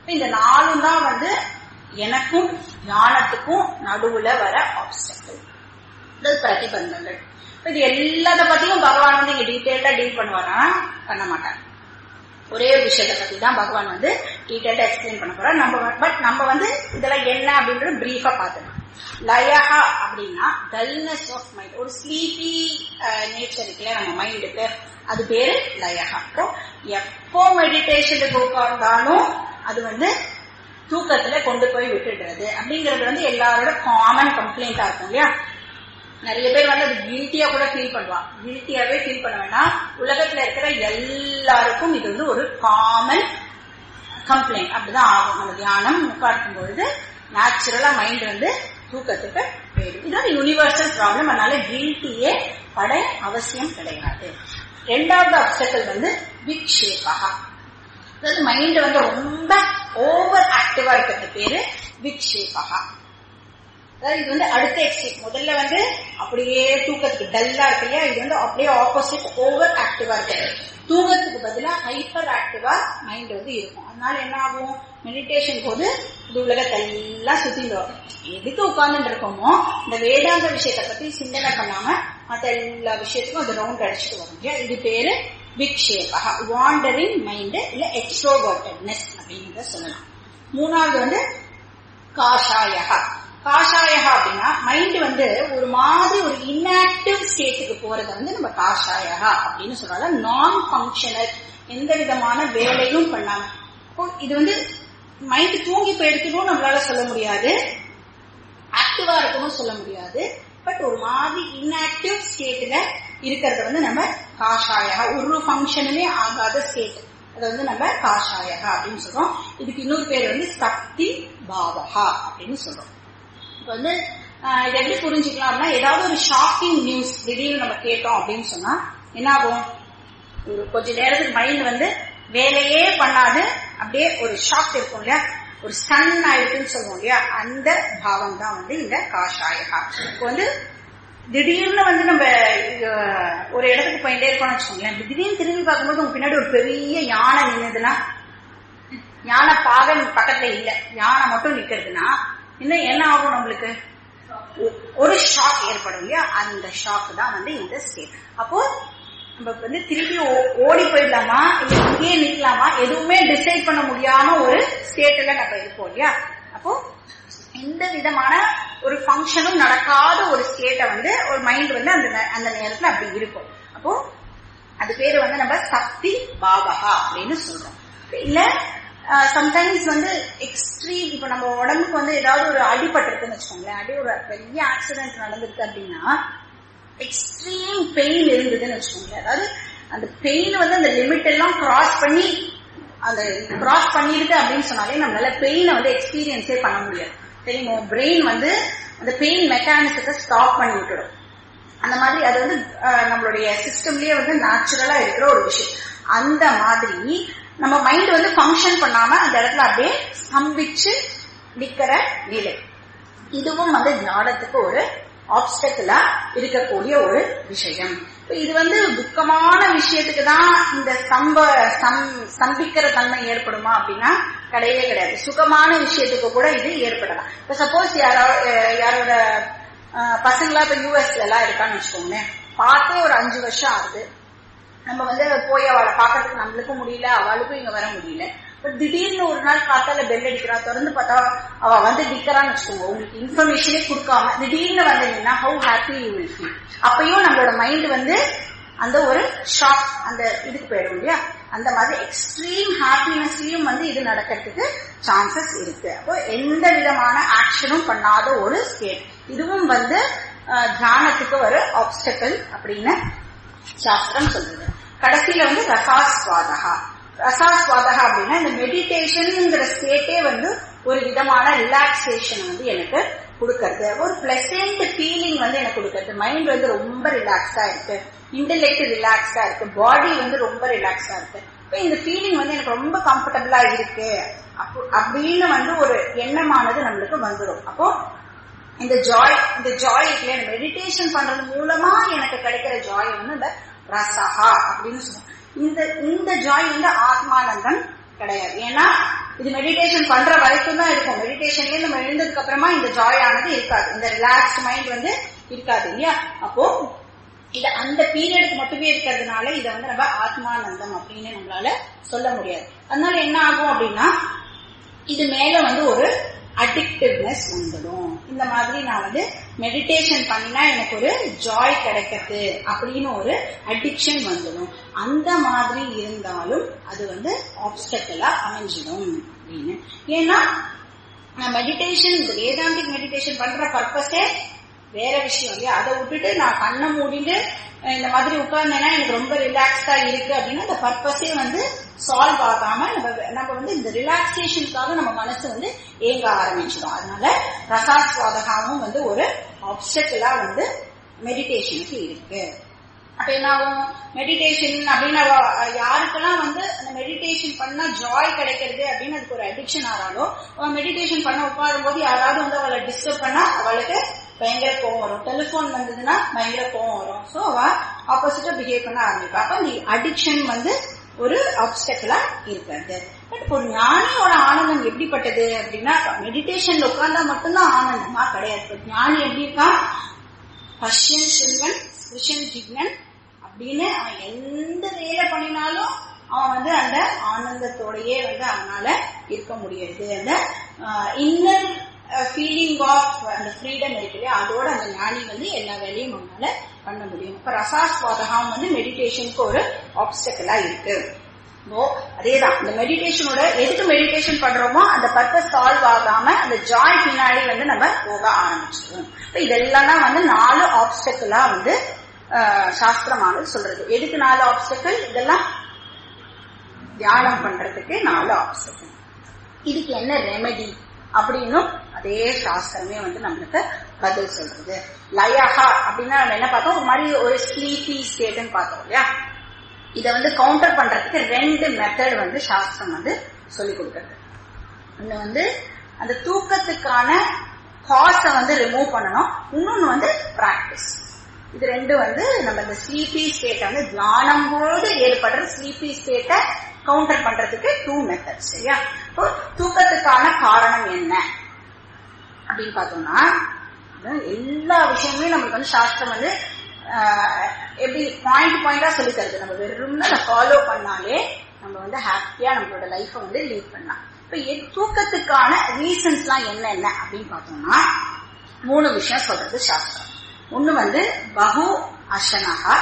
இந்த 4 தான் வந்து எனக்கும் ஞானத்துக்கும் நடுவுல வர ஆப்ஸ்டக்கிள், ஒரே ஒரு விஷயத்தை பத்தி தான் பகவான் வந்து டீடைல்டா எக்ஸ்பிளைன் பண்ண போறோம். நம்ம வந்து இதெல்லாம் என்ன அப்படின்றது பிரீஃபா பார்த்துக்கலாம். லயஹா அப்படின்னா டல்னஸ் ஆஃப் மைண்ட், ஒரு ஸ்லீப்பி நேச்சர் இருக்குல்ல நம்ம மைண்டுக்கு, அது பேரு லயஹா. எப்போ மெடிடேஷனுக்கு உட்கார்ந்தாலும் அது வந்து தூக்கத்துல கொண்டு போய் விட்டுடுறது அப்படிங்கறது வந்து எல்லாரோட காமன் கம்ப்ளைண்டா இருக்கும் இல்லையா. நிறைய பேர் வந்து அது கில்ட்டியா கூட ஃபீல் பண்ணுவான். கில்ட்டியாவே ஃபீல் பண்ண வேண்டாம், உலகத்துல இருக்கிற எல்லாருக்கும் இது வந்து ஒரு காமன் கம்ப்ளைண்ட். அப்படிதான் ஆகும். நம்ம தியானம் உட்கார்க்கும் பொழுது நேச்சுரலா மைண்ட் வந்து தூக்கத்துக்கு போயிடும். இது யூனிவர்சல் ப்ராப்ளம். அதனால கில்ட்டியே பட அவசியம் கிடையாது. ரெண்டாவது அப்செட்டல் வந்து விக்ஷேபா, அதாவது மைண்ட் வந்து ரொம்ப ஓவர் ஆக்டிவா இருக்கிறது பேரு விக்ஷேபா. அதாவது இது வந்து அடுத்த எக்ஸ்ட்ரீம். முதல்ல வந்து அப்படியே தூக்கத்துக்கு டல்லா இருக்கு இல்லையா, இது வந்து அப்படியே ஆப்போசிட், ஓவர் ஆக்டிவா இருக்கு. தூக்கத்துக்கு பதிலா ஹைப்பர் ஆக்டிவா மைண்ட் வந்து இருக்கும். அதனால என்ன ஆகும், மெடிடேஷன் போது இது உலகத்தெல்லாம் சுத்திட்டு வரும். எதுக்கு உட்கார்ந்துட்டு இருக்கோமோ இந்த வேதாந்த விஷயத்தை பத்தி சிந்தனை பண்ணாம மற்ற எல்லா விஷயத்துக்கும் அது ரவுண்ட் அடிச்சுட்டு வரும். இது பேரு விக்ஷேபா, வாண்டரிங் மைண்ட் இல்ல எக்ஸ்ட்ரோவர்டட்னஸ் அப்படின்றத சொல்லலாம். மூணாவது வந்து காஷாயகா. காஷாயகா அப்படின்னா மைண்ட் வந்து ஒரு மாதிரி ஒரு இன்ஆக்டிவ் ஸ்டேட்டுக்கு போறத வந்து நம்ம காஷாயகா அப்படின்னு சொல்லலாம். நான் ஃபங்க்ஷனல், எந்த விதமான வேலையும் பண்ணாம. இது வந்து மைண்ட் தூங்கி போயிடுக்கணும் நம்மளால சொல்ல முடியாது, ஆக்டிவா இருக்கணும் சொல்ல முடியாது. பட் ஒரு மாதிரி இன்ஆக்டிவ் ஸ்டேட்ல இருக்கிறத வந்து நம்ம காஷாயகா, ஒரு ஃபங்க்ஷனுமே ஆகாத ஸ்டேட், அதை வந்து நம்ம காஷாயகா அப்படின்னு சொல்றோம். இதுக்கு இன்னொரு பேர் வந்து சக்தி பாவகா அப்படின்னு சொல்றோம். இப்ப வந்து இது எப்படி புரிஞ்சுக்கலாம் அப்படின்னா, ஏதாவது ஒரு ஷாக்கிங் நியூஸ் திடீர்னு நம்ம கேட்டோம் அப்படின்னு சொன்னா என்ன ஆகும், ஒரு கொஞ்ச நேரத்துக்கு மைண்ட் வந்து வேலையே பண்ணாது, அப்படியே ஒரு ஷாக் இருக்கும் இல்லையா, ஒரு ஸ்டன் ஆயிடுக்குன்னு சொல்லுவோம் இல்லையா, அந்த பாவம் தான் வந்து இந்த காஷாயகா. இப்போ வந்து திடீர்னு வந்து நம்ம ஒரு இடத்துக்கு போயிட்டே இருக்கோம்னு வச்சுக்கோங்களேன், திடீர்னு திரும்பி பார்க்கும்போது உங்க பின்னாடி ஒரு பெரிய யானை நின்னுதுன்னா, யானை பாகன் பக்கத்துல இல்ல, யானை மட்டும் நிக்கிறதுனா இன்னும் என்ன ஆகும், நம்மளுக்கு ஒரு ஷாக் ஏற்படும் இல்லையா, அந்த ஷாக் தான் வந்து இந்த ஸ்டேட். அப்போ நம்ம வந்து திருப்பி ஓடி போயிடலாமா இல்ல இங்கேயே நிக்கலாமா, எதுவுமே டிசைட் பண்ண முடியாம ஒரு ஸ்டேட்ல நம்ம இருப்போம் இல்லையா. அப்போ எந்த விதமான ஒரு ஃபங்க்ஷனும் நடக்காத ஒரு ஸ்டேட்டை வந்து ஒரு மைண்ட் வந்து அந்த நேரத்துல அப்படி இருக்கும். அப்போ அது பேரு வந்து நம்ம சக்தி பாவகா அப்படின்னு சொல்றோம். இல்ல சம்டைம்ஸ் வந்து எக்ஸ்ட்ரீம், இப்ப நம்ம உடம்புக்கு வந்து ஏதாவது ஒரு அடிபட்டிருக்குன்னு வச்சுக்கோங்களேன், ஒரு பெரிய ஆக்சிடென்ட் நடந்திருக்கு அப்படின்னா எக்ஸ்ட்ரீம் பெயின் இருந்ததுன்னு வச்சுக்கோங்களேன், அதாவது அந்த பெயின் வந்து அந்த லிமிட் எல்லாம் கிராஸ் பண்ணிருக்கு அப்படின்னு சொன்னாலே நம்மளால பெயினை வந்து எக்ஸ்பீரியன்ஸே பண்ண முடியாது. தெரியுமா, பிரெயின் வந்து அந்த பெயின் மெக்கானிசத்தை ஸ்டாப் பண்ணி விட்டுடும். அந்த மாதிரி அது வந்து நம்மளுடைய சிஸ்டம்லயே வந்து நேச்சுரலா இருக்கிற ஒரு விஷயம். அந்த மாதிரி நம்ம மைண்ட் வந்து ஃபங்க்ஷன் பண்ணாம அந்த இடத்துல அப்படியே ஸ்தம்பிச்சு நிக்கிற நிலை, இதுவும் வந்து ஞானத்துக்கு ஒரு ஆப்ஸ்டக்கிளா இருக்கக்கூடிய ஒரு விஷயம். இது வந்து துக்கமான விஷயத்துக்கு தான் இந்த ஸ்தம்பிக்கிற தன்மை ஏற்படுமா அப்படின்னா கிடையவே கிடையாது. சுகமான விஷயத்துக்கு கூட இது ஏற்படலாம். இப்ப சப்போஸ் யாரோட பசங்களா இப்ப யூஎஸ்ல எல்லாம் இருக்கான்னு வச்சுக்கோங்களேன், பார்த்தே ஒரு 5 வருஷம் ஆகுது, நம்ம வந்து போய் அவளை பாக்கிறதுக்கு நம்மளுக்கும் முடியல, அவளுக்கும் இங்க வர முடியல. பட் திடீர்னு ஒரு நாள் காத்தால பெல் அடிக்கிறா, திறந்து பார்த்தா அவ வந்து நிக்கிறான்னு வச்சுக்கோங்க, உங்களுக்கு இன்ஃபர்மேஷனே கொடுக்காம திடீர்னு வந்தீங்கன்னா how happy you will feel. அப்பயும் நம்மளோட மைண்ட் வந்து அந்த ஒரு ஷாக் அந்த இதுக்கு போயிடும் இல்லையா. அந்த மாதிரி எக்ஸ்ட்ரீம் ஹாப்பினஸ்லயும் வந்து இது நடக்கிறதுக்கு சான்சஸ் இருக்கு. அப்போ எந்த விதமான ஆக்ஷனும் பண்ணாத ஒரு ஸ்டேட், இதுவும் வந்து தியானத்துக்கு ஒரு ஆப்ஸ்டக்கிள் அப்படின்னு சாஸ்திரம் சொல்றது. கடைசியில வந்து ரசாஸ்வாதகா. ரசாஸ்வாதகா அப்படின்னா இந்த மெடிடேஷன்ங்கிற ஸ்டேட்டே வந்து ஒரு விதமான ரிலாக்ஸேஷன் வந்து எனக்கு கொடுக்கறது, ஒரு பிளசன்ட் ஃபீலிங் வந்து எனக்கு கொடுக்கறது. மைண்ட் வந்து ரொம்ப ரிலாக்ஸா இருக்கு, இன்டெலெக்ட் ரிலாக்ஸா இருக்கு, பாடி வந்து ரொம்ப ரிலாக்ஸா இருக்கு. இந்த ஃபீலிங் வந்து எனக்கு ரொம்ப கம்ஃபர்டபுளா இருக்கு அப்படின்னு வந்து ஒரு எண்ணமானது நம்மளுக்கு வந்துடும். அப்போ இந்த ஜாய் இருக்குல்ல, மெடிடேஷன் பண்றது மூலமா எனக்கு கிடைக்கிற ஜாய் வந்து இந்த ரசஹா அப்படின்னு சொல்லுவோம். இந்த ஜாய் வந்து ஆத்மானந்தம் கிடையாது. ஏன்னா இது மெடிடேஷன் பண்ற வரைக்கும் தான் இருக்கும். மெடிடேஷன்லயே நம்ம எழுந்ததுக்கு அப்புறமா இந்த ஜாய் ஆனது இருக்காது, இந்த ரிலாக்ஸ்ட் மைண்ட் வந்து இருக்காது இல்லையா. அப்போ இது அந்த பீரியடுக்கு மட்டுமே இருக்கிறதுனால இதை வந்து நம்ம ஆத்மானந்தம் அப்படின்னு நம்மளால சொல்ல முடியாது. அதனால என்ன ஆகும் அப்படின்னா இது மேல வந்து ஒரு அடிக்டிவ்னஸ் வந்துடும். இந்த மாதிரி நான் வந்து மெடிடேஷன் பண்ணினா எனக்கு ஒரு ஜாய் கிடைக்கிறது அப்படின்னு ஒரு அடிக்ஷன் வந்துடும். அந்த மாதிரி இருந்தாலும் அது வந்து ஆப்ஸ்டக்கிளா அமைஞ்சிடும் அப்படின்னு. ஏன்னா நான் மெடிடேஷன் வேதாந்திக் மெடிடேஷன் பண்ற பர்பஸே வேற விஷயம் இல்லையா. அதை விட்டுட்டு நான் கண்ணை மூடிட்டு இந்த மாதிரி உட்கார்ந்தேன்னா எனக்கு ரொம்ப ரிலாக்ஸ்டா இருக்கு அப்படின்னா அந்த பர்பஸே வந்து சால்வ் ஆகாம நம்ம வந்து இந்த ரிலாக்ஸேஷனுக்காக நம்ம மனசு வந்து ஏங்க ஆரம்பிச்சிடும். அதனால ரசாஸ்வாதகாவும் வந்து ஒரு ஆப்ஸ்டக்கிளா வந்து மெடிடேஷனுக்கு இருக்கு. அப்ப என்ன ஆகும், மெடிடேஷன் அப்படின்னு யாருக்கெல்லாம் வந்து அந்த மெடிடேஷன் பண்ணா ஜாய் கிடைக்கிறது அப்படின்னு அதுக்கு ஒரு அடிக்ஷன் ஆறாலோ, மெடிடேஷன் பண்ண உட்காரும் போது யாராவது வந்து அவளை டிஸ்டர்ப் பண்ணா அவளுக்கு பயங்கர கோவம் வரும். டெலிபோன் வந்ததுன்னா பயங்கர கோவம் வரும். சோ அவ ஆப்போசிட்டா பிஹேவ் பண்ண ஆரம்பிப்பா. அப்ப அந்த அடிக்ஷன் வந்து ஒரு ஆப்ஸ்டக்கிளா இருக்காது. பட் இப்போ ஞானியோட ஆனந்தம் எப்படிப்பட்டது அப்படின்னா மெடிடேஷன்ல உட்கார்ந்தா மட்டும்தான் ஆனந்தமா கிடையாது. ஞானி எப்படி இருக்கான், பஷ்யன் சிறுவன் ஸ்பிருஷன் ஜிக்னன் அப்படின்னு அவன் எந்த வேலை பண்ணினாலும் அவன் வந்து அந்த ஆனந்தத்தோடையே வந்து அவனால இருக்க முடியாது. அந்த இன்னர் ஃபீலிங் ஆஃப் அந்த ஃப்ரீடம் இருக்கு, அதோட அந்த ஞானி வந்து எல்லா வேலையும் அவனால பண்ண முடியும். இப்ப ரசாஸ்வாதகம் வந்து மெடிடேஷனுக்கு ஒரு ஆப்ஸ்டக்கிளா இருக்கு. அதேதான் இந்த மெடிடேஷனோட எதுக்கு மெடிடேஷன் பண்றோமோ அந்த பர்பஸ் சால்வ் ஆகாம அந்த ஜாய் பின்னாடி வந்து நம்ம போக ஆரம்பிச்சிருவோம். இதெல்லாம் தான் வந்து 4 ஆப்ஸ்டக்கிளா வந்து சாஸ்திரமானது சொல்றது. எதுக்கு 4 ஆப்ஸ்டக்கிள்? இதெல்லாம் தியானம் பண்றதுக்கு 4 ஆப்ஸ்டக்கிள். இதுக்கு என்ன ரெமெடி அப்படின்னு அதே சாஸ்திரமே வந்து நம்மளுக்கு பதில் சொல்றது. லயஹா அப்படின்னா நம்ம என்ன பார்த்தோம், ஒரு மாதிரி ஒரு ஸ்லீப்பி ஸ்டேட்னு பார்த்தோம் இல்லையா. இதை வந்து கவுண்டர் பண்றதுக்கு 2 மெத்தட் வந்து சாஸ்திரம் வந்து சொல்லி கொடுக்கறது. ஒண்ணு வந்து அந்த தூக்கத்துக்கான காஸை வந்து ரிமூவ் பண்ணணும், இன்னொன்னு வந்து பிராக்டிஸ். இது 2 வந்து நம்ம இந்த ஸ்லீப்பி ஸ்டேட்டை வந்து தியானம் போது ஏற்படுற ஸ்லீப்பி ஸ்டேட்டை கவுண்டர் பண்றதுக்கு 2 மெத்தட். சரியா? இப்போ தூக்கத்துக்கான காரணம் என்ன அப்படின்னு பார்த்தோம்னா எல்லா விஷயமே நமக்கு வந்து சாஸ்திரம் வந்து எப்படி பாயிண்டா சொல்லி தருது. நம்ம வெறும்னா அதை ஃபாலோ பண்ணாலே நம்ம வந்து ஹாப்பியா நம்மளோட லைஃபை வந்து லீட் பண்ணலாம். இப்ப தூக்கத்துக்கான ரீசன்ஸ் எல்லாம் என்ன அப்படின்னு பார்த்தோம்னா 3 விஷயம் சொல்றது சாஸ்திரம். ஒண்ணு வந்து பகு அசனகா,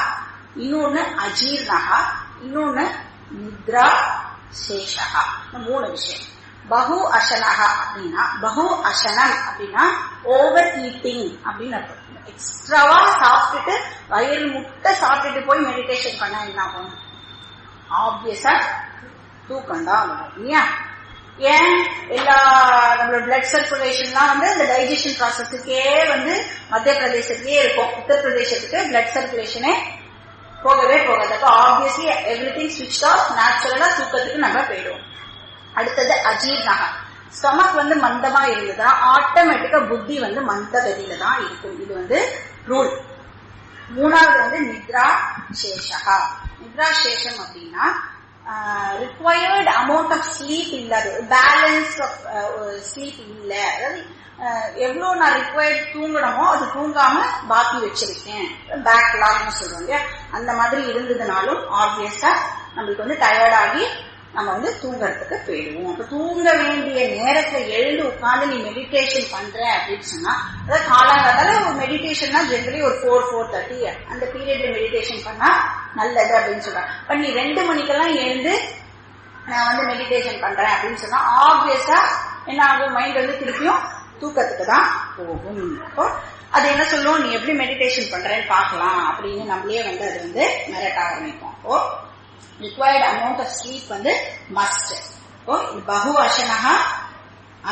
இன்னொன்னு அஜீர்ணகா, இன்னொன்னு நித்ரா சேஷகா. 3 விஷயம். பகு அசனகா அப்படின்னா, பகு அசனம் அப்படின்னா ஓவர் ஈட்டிங் அப்படின்னு அர்த்தம். எக்ஸ்ட்ராவா சாப்பிட்டுட்டு வயிறு முட்டை சாப்பிட்டுட்டு போய் மெடிடேஷன் பண்ணா என்ன ஆகும்? ஆப்வியஸா தூக்கம் தான் வரும் இல்லையா. ஏன் எல்லா நம்மளோட பிளட் சர்க்குலேஷன்லாம் வந்து இந்த டைஜஷன் ப்ராசஸுக்கே வந்து மத்திய பிரதேசத்துக்கே இருக்கும். உத்தரப்பிரதேசத்துக்கு பிளட் சர்க்குலேஷனே போகவே போகாது. அப்போ ஆப்வியஸ்லி எவ்ரி திங் ஸ்விட்ச் ஆஃப், நேச்சுரலா தூக்கத்துக்கு நம்ம போயிடுவோம். அடுத்தது அஜீர்ணகா. ஸ்டொமக் வந்து மந்தமா இருந்ததுன்னா ஆட்டோமேட்டிக்கா புத்தி வந்து மந்த கதியில தான் இருக்கும். இது வந்து ரூல். 3வது வந்து நித்ரா சேஷகா. நித்ரா சேஷம் அப்படின்னா ரிக்வயர்டு அமௌண்ட் ஆஃப் ஸ்லீப் இல்லாது, பேலன்ஸ் ஆஃப் ஸ்லீப் இல்ல. அதாவது எவ்வளவு நான் ரிக்வயர்ட் தூங்கணுமோ அது தூங்காம பாக்கி வச்சிருக்கேன், பேக்லாக்னு சொல்றோம் இல்லையா. அந்த மாதிரி இருந்ததுனாலும் ஆப்வியஸா நம்மளுக்கு வந்து டயர்டாகி நம்ம வந்து தூங்கறதுக்கு போயிடுவோம். அப்ப தூங்க வேண்டிய நேரத்துல எழுந்து உட்கார்ந்து நீ மெடிடேஷன் பண்ற அப்படின்னு சொன்னா, அதாவது காலங்காத்தால ஒரு மெடிடேஷன்னா ஜெனரலி ஒரு 4-4:30 அந்த பீரியட்ல மெடிடேஷன் பண்ணா நல்லது அப்படின்னு சொல்றாங்க. இப்ப நீ 2 மணிக்கெல்லாம் எழுந்து நான் வந்து மெடிடேஷன் பண்றேன் அப்படின்னு சொன்னா ஆப்வியஸா என்ன ஆகும், மைண்ட் வந்து திருப்பியும் தூக்கத்துக்கு தான் போகும். அப்போ அது என்ன சொல்லும், நீ எப்படி மெடிடேஷன் பண்றேன்னு பாக்கலாம் அப்படின்னு நம்மளே வந்து அது வந்து மிரட்ட ஆரம்பிக்கும். அப்போ required amount of sleep வந்து must. இப்போ பகு அசனகா,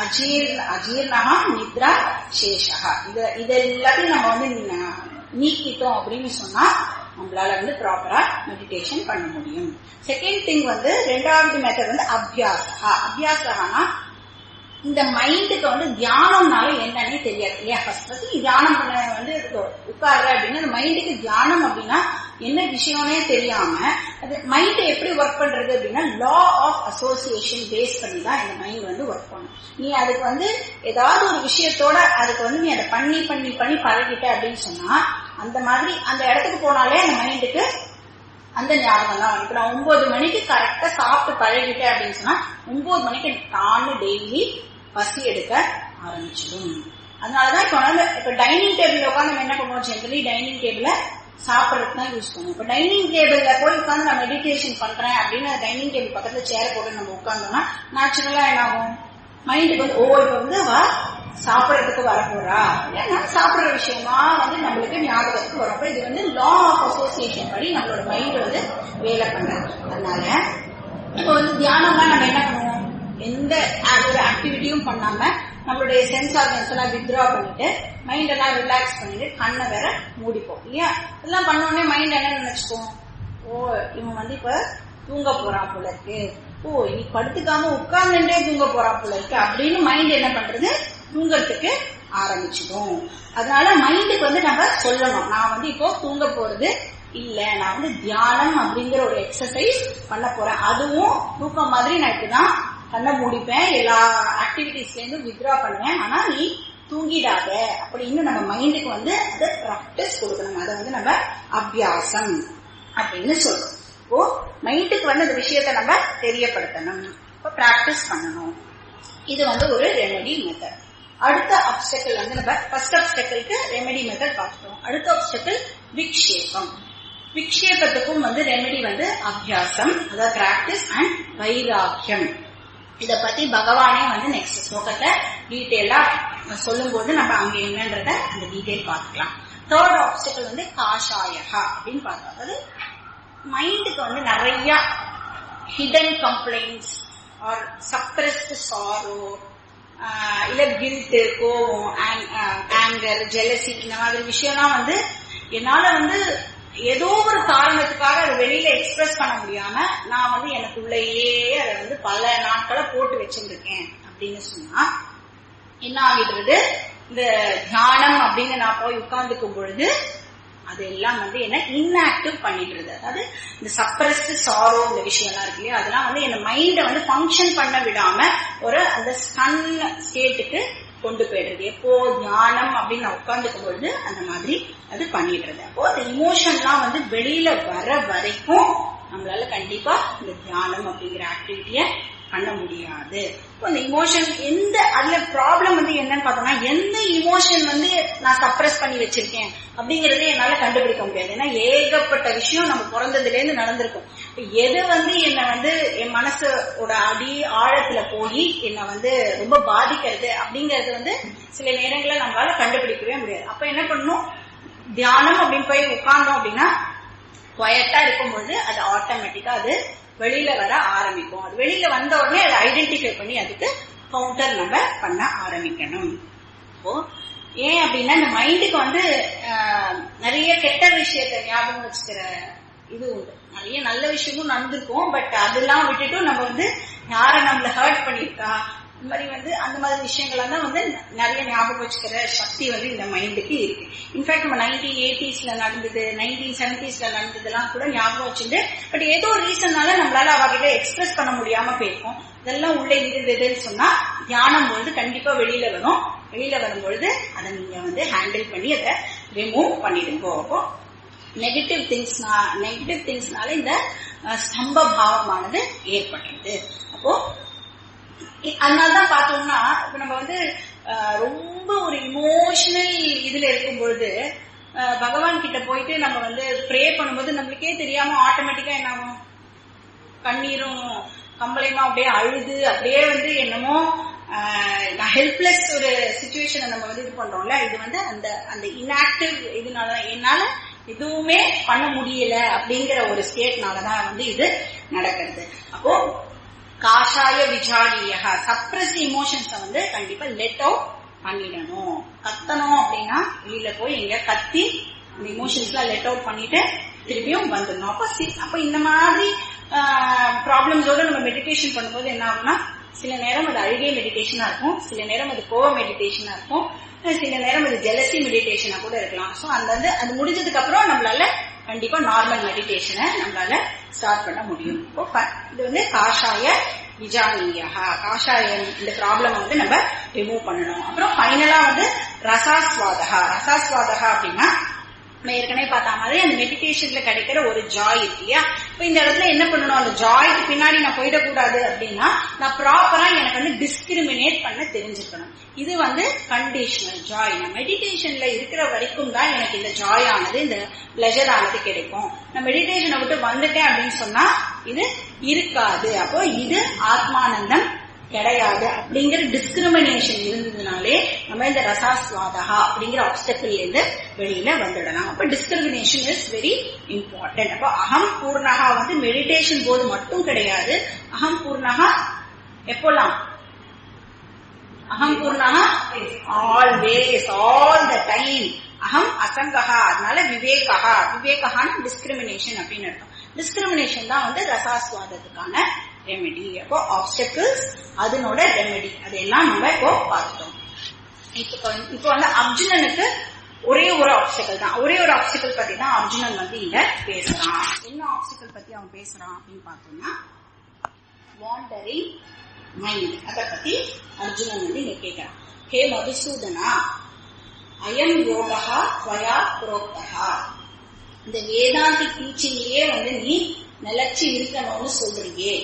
அஜீர்ணகா, நித்ரா சேஷகா, இது எல்லாத்தையும் நம்ம வந்து நீக்கிட்டோம் அப்படின்னு சொன்னா நம்மளால வந்து ப்ராப்பரா மெடிடேஷன் பண்ண முடியும். செகண்ட் திங் வந்து 2வது மெத்தட் வந்து அபியாசகா. அபியாசகானா இந்த மைண்டுக்கு வந்து தியானம்னால என்னன்னே தெரியாது இல்லையா. ஃபர்ஸ்ட் தியானம் பண்ண வந்து உட்கார்ற அப்படின்னா அந்த மைண்டுக்கு தியானம் அப்படின்னா என்ன விஷயம்னே தெரியாம அது மைண்ட் எப்படி ஒர்க் பண்றது அப்படின்னா லா ஆஃப் அசோசியேஷன் பேஸ் பண்ணி தான் இந்த மைண்ட் வந்து ஒர்க் பண்ணும். நீ அதுக்கு வந்து ஏதாவது ஒரு விஷயத்தோட அதுக்கு வந்து நீ அதை பண்ணி பண்ணி பண்ணி பழகிட்ட அப்படின்னு சொன்னா அந்த மாதிரி அந்த இடத்துக்கு போனாலே அந்த மைண்டுக்கு அந்த ஞாபகம் தான். இப்ப நான் 9 மணிக்கு கரெக்டா சாப்பிட்டு பழகிட்டேன் அப்படின்னு சொன்னா 9 மணிக்கு தானே டெய்லி பசி எடுக்க ஆரம்பிச்சிடும். அதனாலதான் இப்ப டைனிங் டேபிள் உட்காந்து நம்ம என்ன பண்ணுவோம், ஜென்ரலி டைனிங் டேபிள சாப்பிடறதுக்கு தான் யூஸ் பண்ணுவோம். இப்ப டைனிங் டேபிள்ல போய் உட்காந்து நான் மெடிடேஷன் பண்றேன் அப்படின்னு டைனிங் டேபிள் பக்கத்துல சேர் போட்டு நம்ம உட்கார்ந்தோம்னா நேச்சுரலா என்ன ஆகும், மைண்டுக்கு வந்து இது வந்து சாப்பிடறதுக்கு வரப்போறா, ஏன்னா சாப்பிடுற விஷயமா வந்து நம்மளுக்கு ஞாபகத்துக்கு வரப்போ இது வந்து லா ஆஃப் அசோசியேஷன் படி நம்மளோட மைண்ட் வந்து வேலை பண்றது. அதனால இப்போ வந்து தியானம்னா நம்ம என்ன பண்ணுவோம், எந்த ஒரு ஆக்டிவிட்டியும் பண்ணாம நம்மளுடைய சென்ஸ் ஆர்கன்ஸ் எல்லாம் வித்ரா பண்ணிட்டு மைண்ட் எல்லாம் ரிலாக்ஸ் பண்ணிட்டு கண்ணை வேற மூடிப்போம் இல்லையா. இதெல்லாம் பண்ணோடனே மைண்ட் என்ன நினைச்சுப்போம், இவன் வந்து இப்ப தூங்க போறான் போல இருக்கு, நீ படுத்துக்காம உட்கார்ந்துட்டே தூங்க போறான் போல இருக்கு அப்படின்னு மைண்ட் என்ன பண்றது, தூங்கறதுக்கு ஆரம்பிச்சிடும். அதனால மைண்டுக்கு வந்து நம்ம சொல்லணும், நான் வந்து இப்போ தூங்க போறது இல்ல, நான் வந்து தியானம் அப்படிங்கிற ஒரு எக்ஸசைஸ் பண்ண போறேன், அதுவும் தூக்கம் மாதிரி நான் இப்பதான் கண்ணை மூடிப்பேன், எல்லா ஆக்டிவிட்டிஸ்ல இருந்து வித்ரா பண்ணுவேன், ஆனா நீ தூங்கிடாத அப்படின்னு நம்ம மைண்டுக்கு வந்து அதை பிராக்டிஸ் கொடுக்கணும். அதை வந்து நம்ம அபியாசம் அப்படின்னு சொல்றோம். இப்போ மைண்டுக்கு வந்து அந்த விஷயத்த நம்ம தெரியப்படுத்தணும், இப்போ பிராக்டிஸ் பண்ணணும். இது வந்து ஒரு ரெமெடி மெத்தட். அடுத்த அப்டக்கிள் வந்து நம்ம ஃபர்ஸ்ட் அப்டக்கிளுக்கு ரெமெடி மெத்தட் பார்த்துட்டோம். அடுத்த அப்டக்கிள் விக்ஷேபம். விக்ஷேபத்துக்கும் வந்து ரெமெடி வந்து அபியாசம், அதாவது பிராக்டிஸ் அண்ட் வைராக்கியம். இத பத்தி பகவானே வந்து நெக்ஸ்ட் ஸ்லோகத்தை டீட்டெயிலா சொல்லும் போது நம்ம அங்க என்னன்றத அந்த டீட்டெயில் பார்த்துக்கலாம். தேர்ட் ஆப்ஸ்டக்கிள் வந்து காஷாயகா அப்படின்னு பார்த்தோம். அதாவது மைண்டுக்கு வந்து நிறைய hidden complaints or suppressed sorrow, இல்ல கில்ட், கோவம், ஆங்கர், ஜெலசி, இந்த மாதிரி விஷயம்லாம் வந்து என்னால வந்து ஏதோ ஒரு காரணத்துக்காக அதை வெளியில எக்ஸ்பிரஸ் பண்ண முடியாம நான் வந்து எனக்குள்ளேயே அதை வந்து பல நாட்களை போட்டு வச்சிருக்கேன் அப்படின்னு சொன்னா என்ன ஆகிடுறது, இந்த தியானம் அப்படின்னு நான் போய் உட்கார்ந்துக்கும் பொழுது அதெல்லாம் வந்து என்ன இன்ஆக்டிவ் பண்ணிடுறது. அதாவது இந்த சப்ரஸ்ட் சாரோ இந்த விஷயம்லாம் இருக்கு இல்லையா, அதெல்லாம் வந்து என்ன மைண்டை வந்து ஃபங்க்ஷன் பண்ண விடாம ஒரு அந்த ஸ்டன் ஸ்டேட்டுக்கு கொண்டு போயிடுறது. எப்போ தியானம் அப்படின்னு நான் உட்கார்ந்துக்கும் பொழுது அந்த மாதிரி அது பண்ணிடுறது. அப்போ அந்த இமோஷன்லாம் வந்து வெளியில வர வரைக்கும் நம்மளால கண்டிப்பா இந்த தியானம் அப்படிங்கிற ஆக்டிவிட்டிய பண்ண முடியாது. இந்த இமோஷன் எந்த அதுல ப்ராப்ளம் வந்து என்னன்னு பார்த்தோம்னா, எந்த இமோஷன் வந்து நான் சப்ரஸ் பண்ணி வச்சிருக்கேன் அப்படிங்கறத என்னால கண்டுபிடிக்க முடியாது. ஏன்னா ஏகப்பட்ட விஷயம் நம்ம பிறந்ததுல இருந்து நடந்திருக்கும். எது வந்து என்ன வந்து என் மனசோட அடி ஆழத்துல போய் என்ன வந்து ரொம்ப பாதிக்கிறது அப்படிங்கறது வந்து சில நேரங்களில் நம்மளால கண்டுபிடிக்கவே முடியாது. அப்ப என்ன பண்ணணும், தியானம் அப்படின்னு போய் உட்கார்ந்தோம் அப்படின்னா குவைட்டா இருக்கும்பொழுது அது ஆட்டோமேட்டிக்கா அது வெளியில வர ஆரம்பிக்கும். அது வெளியில வந்த உடனே அதை ஐடென்டிஃபை பண்ணி அதுக்கு கவுண்டர் நம்ம பண்ண ஆரம்பிக்கணும். இப்போ ஏன் அப்படின்னா இந்த மைண்டுக்கு வந்து நிறைய கெட்ட விஷயத்த ஞாபகம் வச்சுக்கிற இது உண்டு. நிறைய நல்ல விஷயமும் நடந்திருக்கும், பட் அதெல்லாம் விட்டுட்டு நம்ம வந்து யார நம்மள ஹர்ட் பண்ணிருக்கா இந்த மாதிரி வந்து அந்த மாதிரி விஷயங்கள்லாம் தான் வந்து நிறைய ஞாபகம் வச்சுக்கிற சக்தி வந்து இந்த மைண்டுக்கு இருக்கு. இன்ஃபேக்ட் நம்ம 1980s நடந்தது, 1970s நடந்ததெல்லாம் கூட ஞாபகம் வச்சுட்டு பட் ஏதோ ஒரு ரீசன்னால நம்மளால அவகிட்ட எக்ஸ்பிரஸ் பண்ண முடியாம போயிருக்கோம். இதெல்லாம் உள்ளே இருந்ததுன்னு சொன்னா தியானம் பொழுது கண்டிப்பா வெளியில வரும். வெளியில வரும்பொழுது அதை நீங்க வந்து ஹேண்டில் பண்ணி அதை ரிமூவ் பண்ணிடுங்க. அப்போ நெகட்டிவ் திங்ஸ்னால இந்த ஸ்தம்ப பாவமானது ஏற்படுறது. அப்போ அதனாலதான் பார்த்தோம்னா இப்ப நம்ம வந்து ரொம்ப ஒரு இமோஷனல் இதுல இருக்கும் பொழுது பகவான் கிட்ட போயிட்டு நம்ம வந்து ப்ரே பண்ணும்போது நம்மளுக்கே தெரியாம ஆட்டோமேட்டிக்கா என்ன ஆகும், கண்ணீரும் கம்பளையுமா அப்படியே அழுது அப்படியே வந்து என்னமோ ஹெல்ப்லெஸ் ஒரு சிச்சுவேஷனை நம்ம வந்து இது பண்றோம்ல. இது வந்து அந்த இன்ஆக்டிவ் இதனால என்னால எதுவுமே பண்ண முடியல அப்படிங்கிற ஒரு ஸ்டேட்னாலதான் வந்து இது நடக்கிறது. அப்போ காஷாய விசாரியா சப்ரஸ்ட் இமோஷன்ஸ வந்து கண்டிப்பா லெட் அவுட் பண்ணிடணும். கத்தணும் அப்படின்னா வெளியில போய் எங்க கத்தி அந்த இமோஷன்ஸ் எல்லாம் லெட் அவுட் பண்ணிட்டு திருப்பியும் வந்துடணும். அப்ப இந்த மாதிரி ப்ராப்ளம்ஸோட நம்ம மெடிடேஷன் பண்ணும்போது என்ன ஆகும்னா, சில நேரம் அது அழுகை மெடிடேஷனா இருக்கும், சில நேரம் அது கோவ மெடிடேஷனா இருக்கும், சில நேரம் அது ஜெலசி மெடிடேஷனா கூட இருக்கலாம். ஸோ அது முடிஞ்சதுக்கு அப்புறம் நம்மளால கண்டிப்பா நார்மல் மெடிடேஷனை நம்மளால ஸ்டார்ட் பண்ண முடியும். இப்போ இது வந்து காஷாய விஜானியா, காஷாயம் இந்த ப்ராப்ளம் வந்து நம்ம ரிமூவ் பண்ணணும். அப்புறம் ஃபைனலா வந்து ரசாஸ்வாதகா அப்படின்னா நம்ம ஏற்கனவே பார்த்த மாதிரி அந்த மெடிடேஷன்ல கிடைக்கிற ஒரு ஜாய் இருக்கு இல்லையா. இப்ப இந்த இடத்துல என்ன பண்ணணும், அந்த ஜாய்க்கு பின்னாடி நான் போயிடக்கூடாது அப்படின்னா நான் ப்ராப்பரா எனக்கு வந்து டிஸ்கிரிமினேட் பண்ண தெரிஞ்சுக்கணும். இது வந்து கண்டிஷனல் ஜாய். நான் மெடிடேஷன்ல இருக்கிற வரைக்கும் தான் எனக்கு இந்த ஜாய் ஆனது, இந்த பிளஷர் ஆனது கிடைக்கும். நான் மெடிடேஷனை விட்டு வந்துட்டேன் அப்படின்னு சொன்னா இது இருக்காது. அப்போ இது ஆத்மானந்தம் கிடையாது அப்படிங்கிற டிஸ்கிரிமினேஷன் இருந்ததுனாலே நம்ம இந்த ரசாஸ்வாதா அப்படிங்கிற ஆப்ஸ்டக்கிள் இருந்து வெளியில வந்துடலாம். அப்ப டிஸ்கிரிமினேஷன் இஸ் வெரி இம்பார்ட்டன்ட். அப்ப அகம் பூர்ணகா வந்து மெடிடேஷன் போது மட்டும் கிடையாது. அகம் பூர்ணகா எப்போலாம், அகம் பூர்ணகா ஆல்வேஸ், ஆல் த டைம். அகம் அசங்கஹா, அதனால விவேகஹா, விவேகஹான்னு டிஸ்கிரிமினேஷன் அப்படின்னு அர்த்தம். டிஸ்கிரிமினேஷன் தான் வந்து ரசாஸ்வாதத்துக்கான ரெமெடி. அப்போ ஆப்ஸ்டக்கிள்ஸ் அதனோட ரெமெடி, அதெல்லாம் நம்ம இப்போ பார்த்துட்டோம். இப்போ வந்து அர்ஜுனனுக்கு ஒரே ஒரு ஆப்ஸ்டக்கிள் தான், ஒரே ஒரு ஆப்ஸ்டக்கிள் பத்தி தான் அர்ஜுனன் வந்து இங்க பேசுறான். என்ன ஆப்ஸ்டக்கிள் பத்தி அவன் பேசுறான் அப்படின்னு பார்த்தோம்னா வாண்டரிங் மைண்ட். அதை பத்தி அர்ஜுனன் வந்து இங்க கேட்கிறான். ஹே மதுசூதனா, அயம் யோகா ஸ்வயா புரோக்தா. இந்த வேதாந்தி டீச்சிங்லயே வந்து நீ நிலைச்சு இருக்கணும்னு சொல்றியே.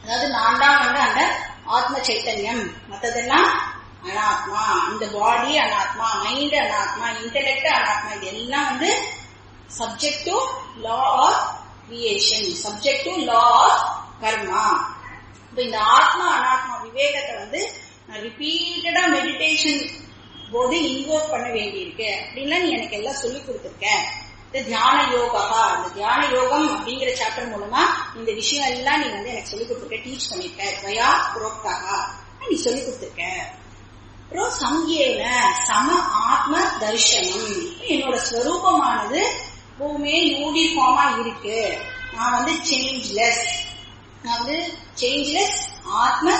அதாவது நான் தான் வந்து அந்த ஆத்ம சைத்தன்யம், மற்றதெல்லாம் அனாத்மா, இந்த பாடி அனாத்மா, மைண்ட் அனாத்மா, இன்டெலெக்ட் அனாத்மா, இது எல்லாம் வந்து subject to law of creation, subject to law of karma. இப்ப இந்த ஆத்மா அனாத்மா விவேகத்தை வந்து நான் ரிப்பீட்டடா மெடிடேஷன் போது இன்வோக் பண்ண வேண்டியிருக்கு அப்படின்லாம் நீ எனக்கு எல்லாம் சொல்லி கொடுத்துருக்க. இந்த தியான யோகா, இந்த தியான யோகம் அப்படிங்கிற சாப்டர் மூலமா இந்த விஷயம் எல்லாம் நீ வந்து எனக்கு சொல்லி கொடுத்துருக்க, டீச் பண்ணிருக்க. ஸ்வயா புரோக்தா நீ சொல்லி கொடுத்துருக்க. அப்புறம் சங்கேன சம ஆத்ம தர்சனம், என்னோட ஸ்வரூபமானது எப்பவுமே யூனிஃபார்மா இருக்கு. நான் வந்து சேஞ்ச்லெஸ், நான் வந்து சேஞ்ச்லெஸ் ஆத்ம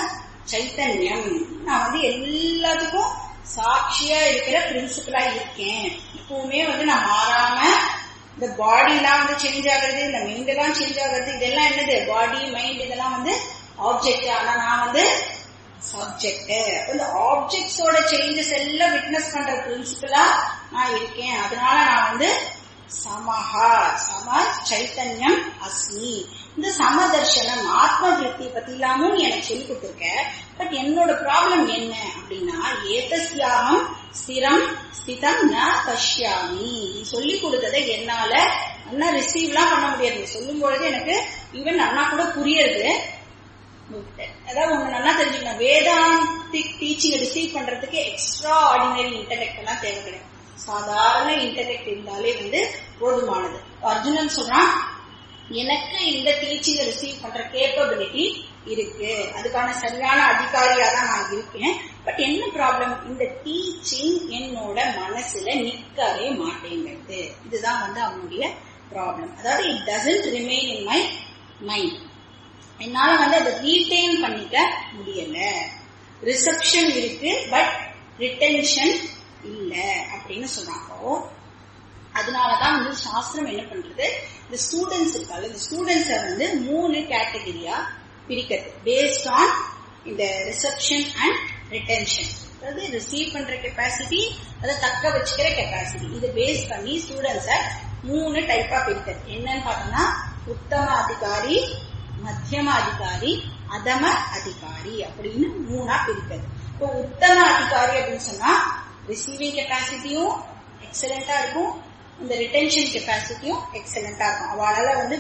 சைத்தன்யம். நான் வந்து எல்லாத்துக்கும் சாட்சியா இருக்கிற பிரின்சிபலா இருக்கேன். எப்பவுமே வந்து நான் மாறாம, இந்த பாடி எல்லாம் வந்து சேஞ்ச் ஆகுறது, இந்த மைண்ட் எல்லாம் சேஞ்ச் ஆகுறது, இதெல்லாம் என்னது, பாடி மைண்ட் இதெல்லாம் வந்து ஆப்ஜெக்ட். ஆனா நான் வந்து சப்ஜெக்ட். இந்த ஆப்ஜெக்ட்ஸோட சேஞ்சஸ் எல்லாம் விட்னஸ் பண்ற பிரின்சிபலா நான் இருக்கேன். அதனால நான் வந்து சமஹா, சம சைத்தன்யம் அஸ்மி. இந்த சமதர்சனம் ஆத்ம திருப்தி பத்தி எல்லாமும் எனக்கு சொல்லி கொடுத்துருக்க. பட் என்னோட ப்ராப்ளம் என்ன அப்படின்னா, ஏதஸ்யாகம் ஸ்திரம் ஸ்திதம் ந பஷ்யாமி. நீ சொல்லி கொடுத்ததை என்னால நல்லா ரிசீவ்லாம் பண்ண முடியாது. சொல்லும் பொழுது எனக்கு ஈவன் நல்லா கூட புரியுது. அதாவது ஒண்ணு நல்லா தெரிஞ்சுக்கணும், வேதாந்திக் டீச்சிங் ரிசீவ் பண்றதுக்கு எக்ஸ்ட்ரா ஆர்டினரி இன்டெலெக்ட் எல்லாம் தேவை கிடையாது. சாதாரண இன்டெலெக்ட் இருந்தாலே வந்து போதுமானது. அர்ஜுனன் சொல்றான், எனக்கு இந்த டீச்சிங் ரிசீவ் பண்ற கேப்பபிலிட்டி இருக்கு, அதுக்கான சரியான அதிகாரியா தான் நான் இருக்கேன். பட் என்ன ப்ராப்ளம், இந்த டீச்சிங் என்னோட மனசுல நிக்கவே மாட்டேங்கிறது. இதுதான் வந்து அவனுடைய ப்ராப்ளம். அதாவது it doesn't remain in my mind. என்னால வந்து அதை ரீட்டைன் பண்ணிக்க முடியல. ரிசப்ஷன் இருக்கு பட் ரிட்டென்ஷன் இல்ல அப்படின்னு சொல்றாங்க. அதனாலதான் வந்து சாஸ்திரம் என்ன பண்றது, இந்த ஸ்டூடெண்ட்ஸ் இருக்காங்க, இந்த ஸ்டூடெண்ட்ஸை வந்து 3 கேட்டகரியா பிரிக்கிறது பேஸ்ட் ஆன் இந்த ரிசப்ஷன் அண்ட் ரிட்டென்ஷன். அதாவது ரிசீவ் பண்ற கெப்பாசிட்டி, அதை தக்க வச்சுக்கிற கெப்பாசிட்டி, இதை பேஸ் பண்ணி ஸ்டூடெண்ட்ஸை 3 டைப்பா பிரிக்கிறது. என்னன்னு பார்த்தோம்னா உத்தம அதிகாரி, மத்தியம அதிகாரி, அதம அதிகாரி அப்படின்னு 3ஆ பிரிக்கிறது. இப்போ உத்தம அதிகாரி அப்படின்னு சொன்னா ரிசீவிங் கெப்பாசிட்டியும் எக்ஸலண்டா இருக்கும், இந்த ரிட்டென்ஷன் கெப்பாசிட்டியும் எக்ஸலண்டா இருக்கும். அவளால வந்து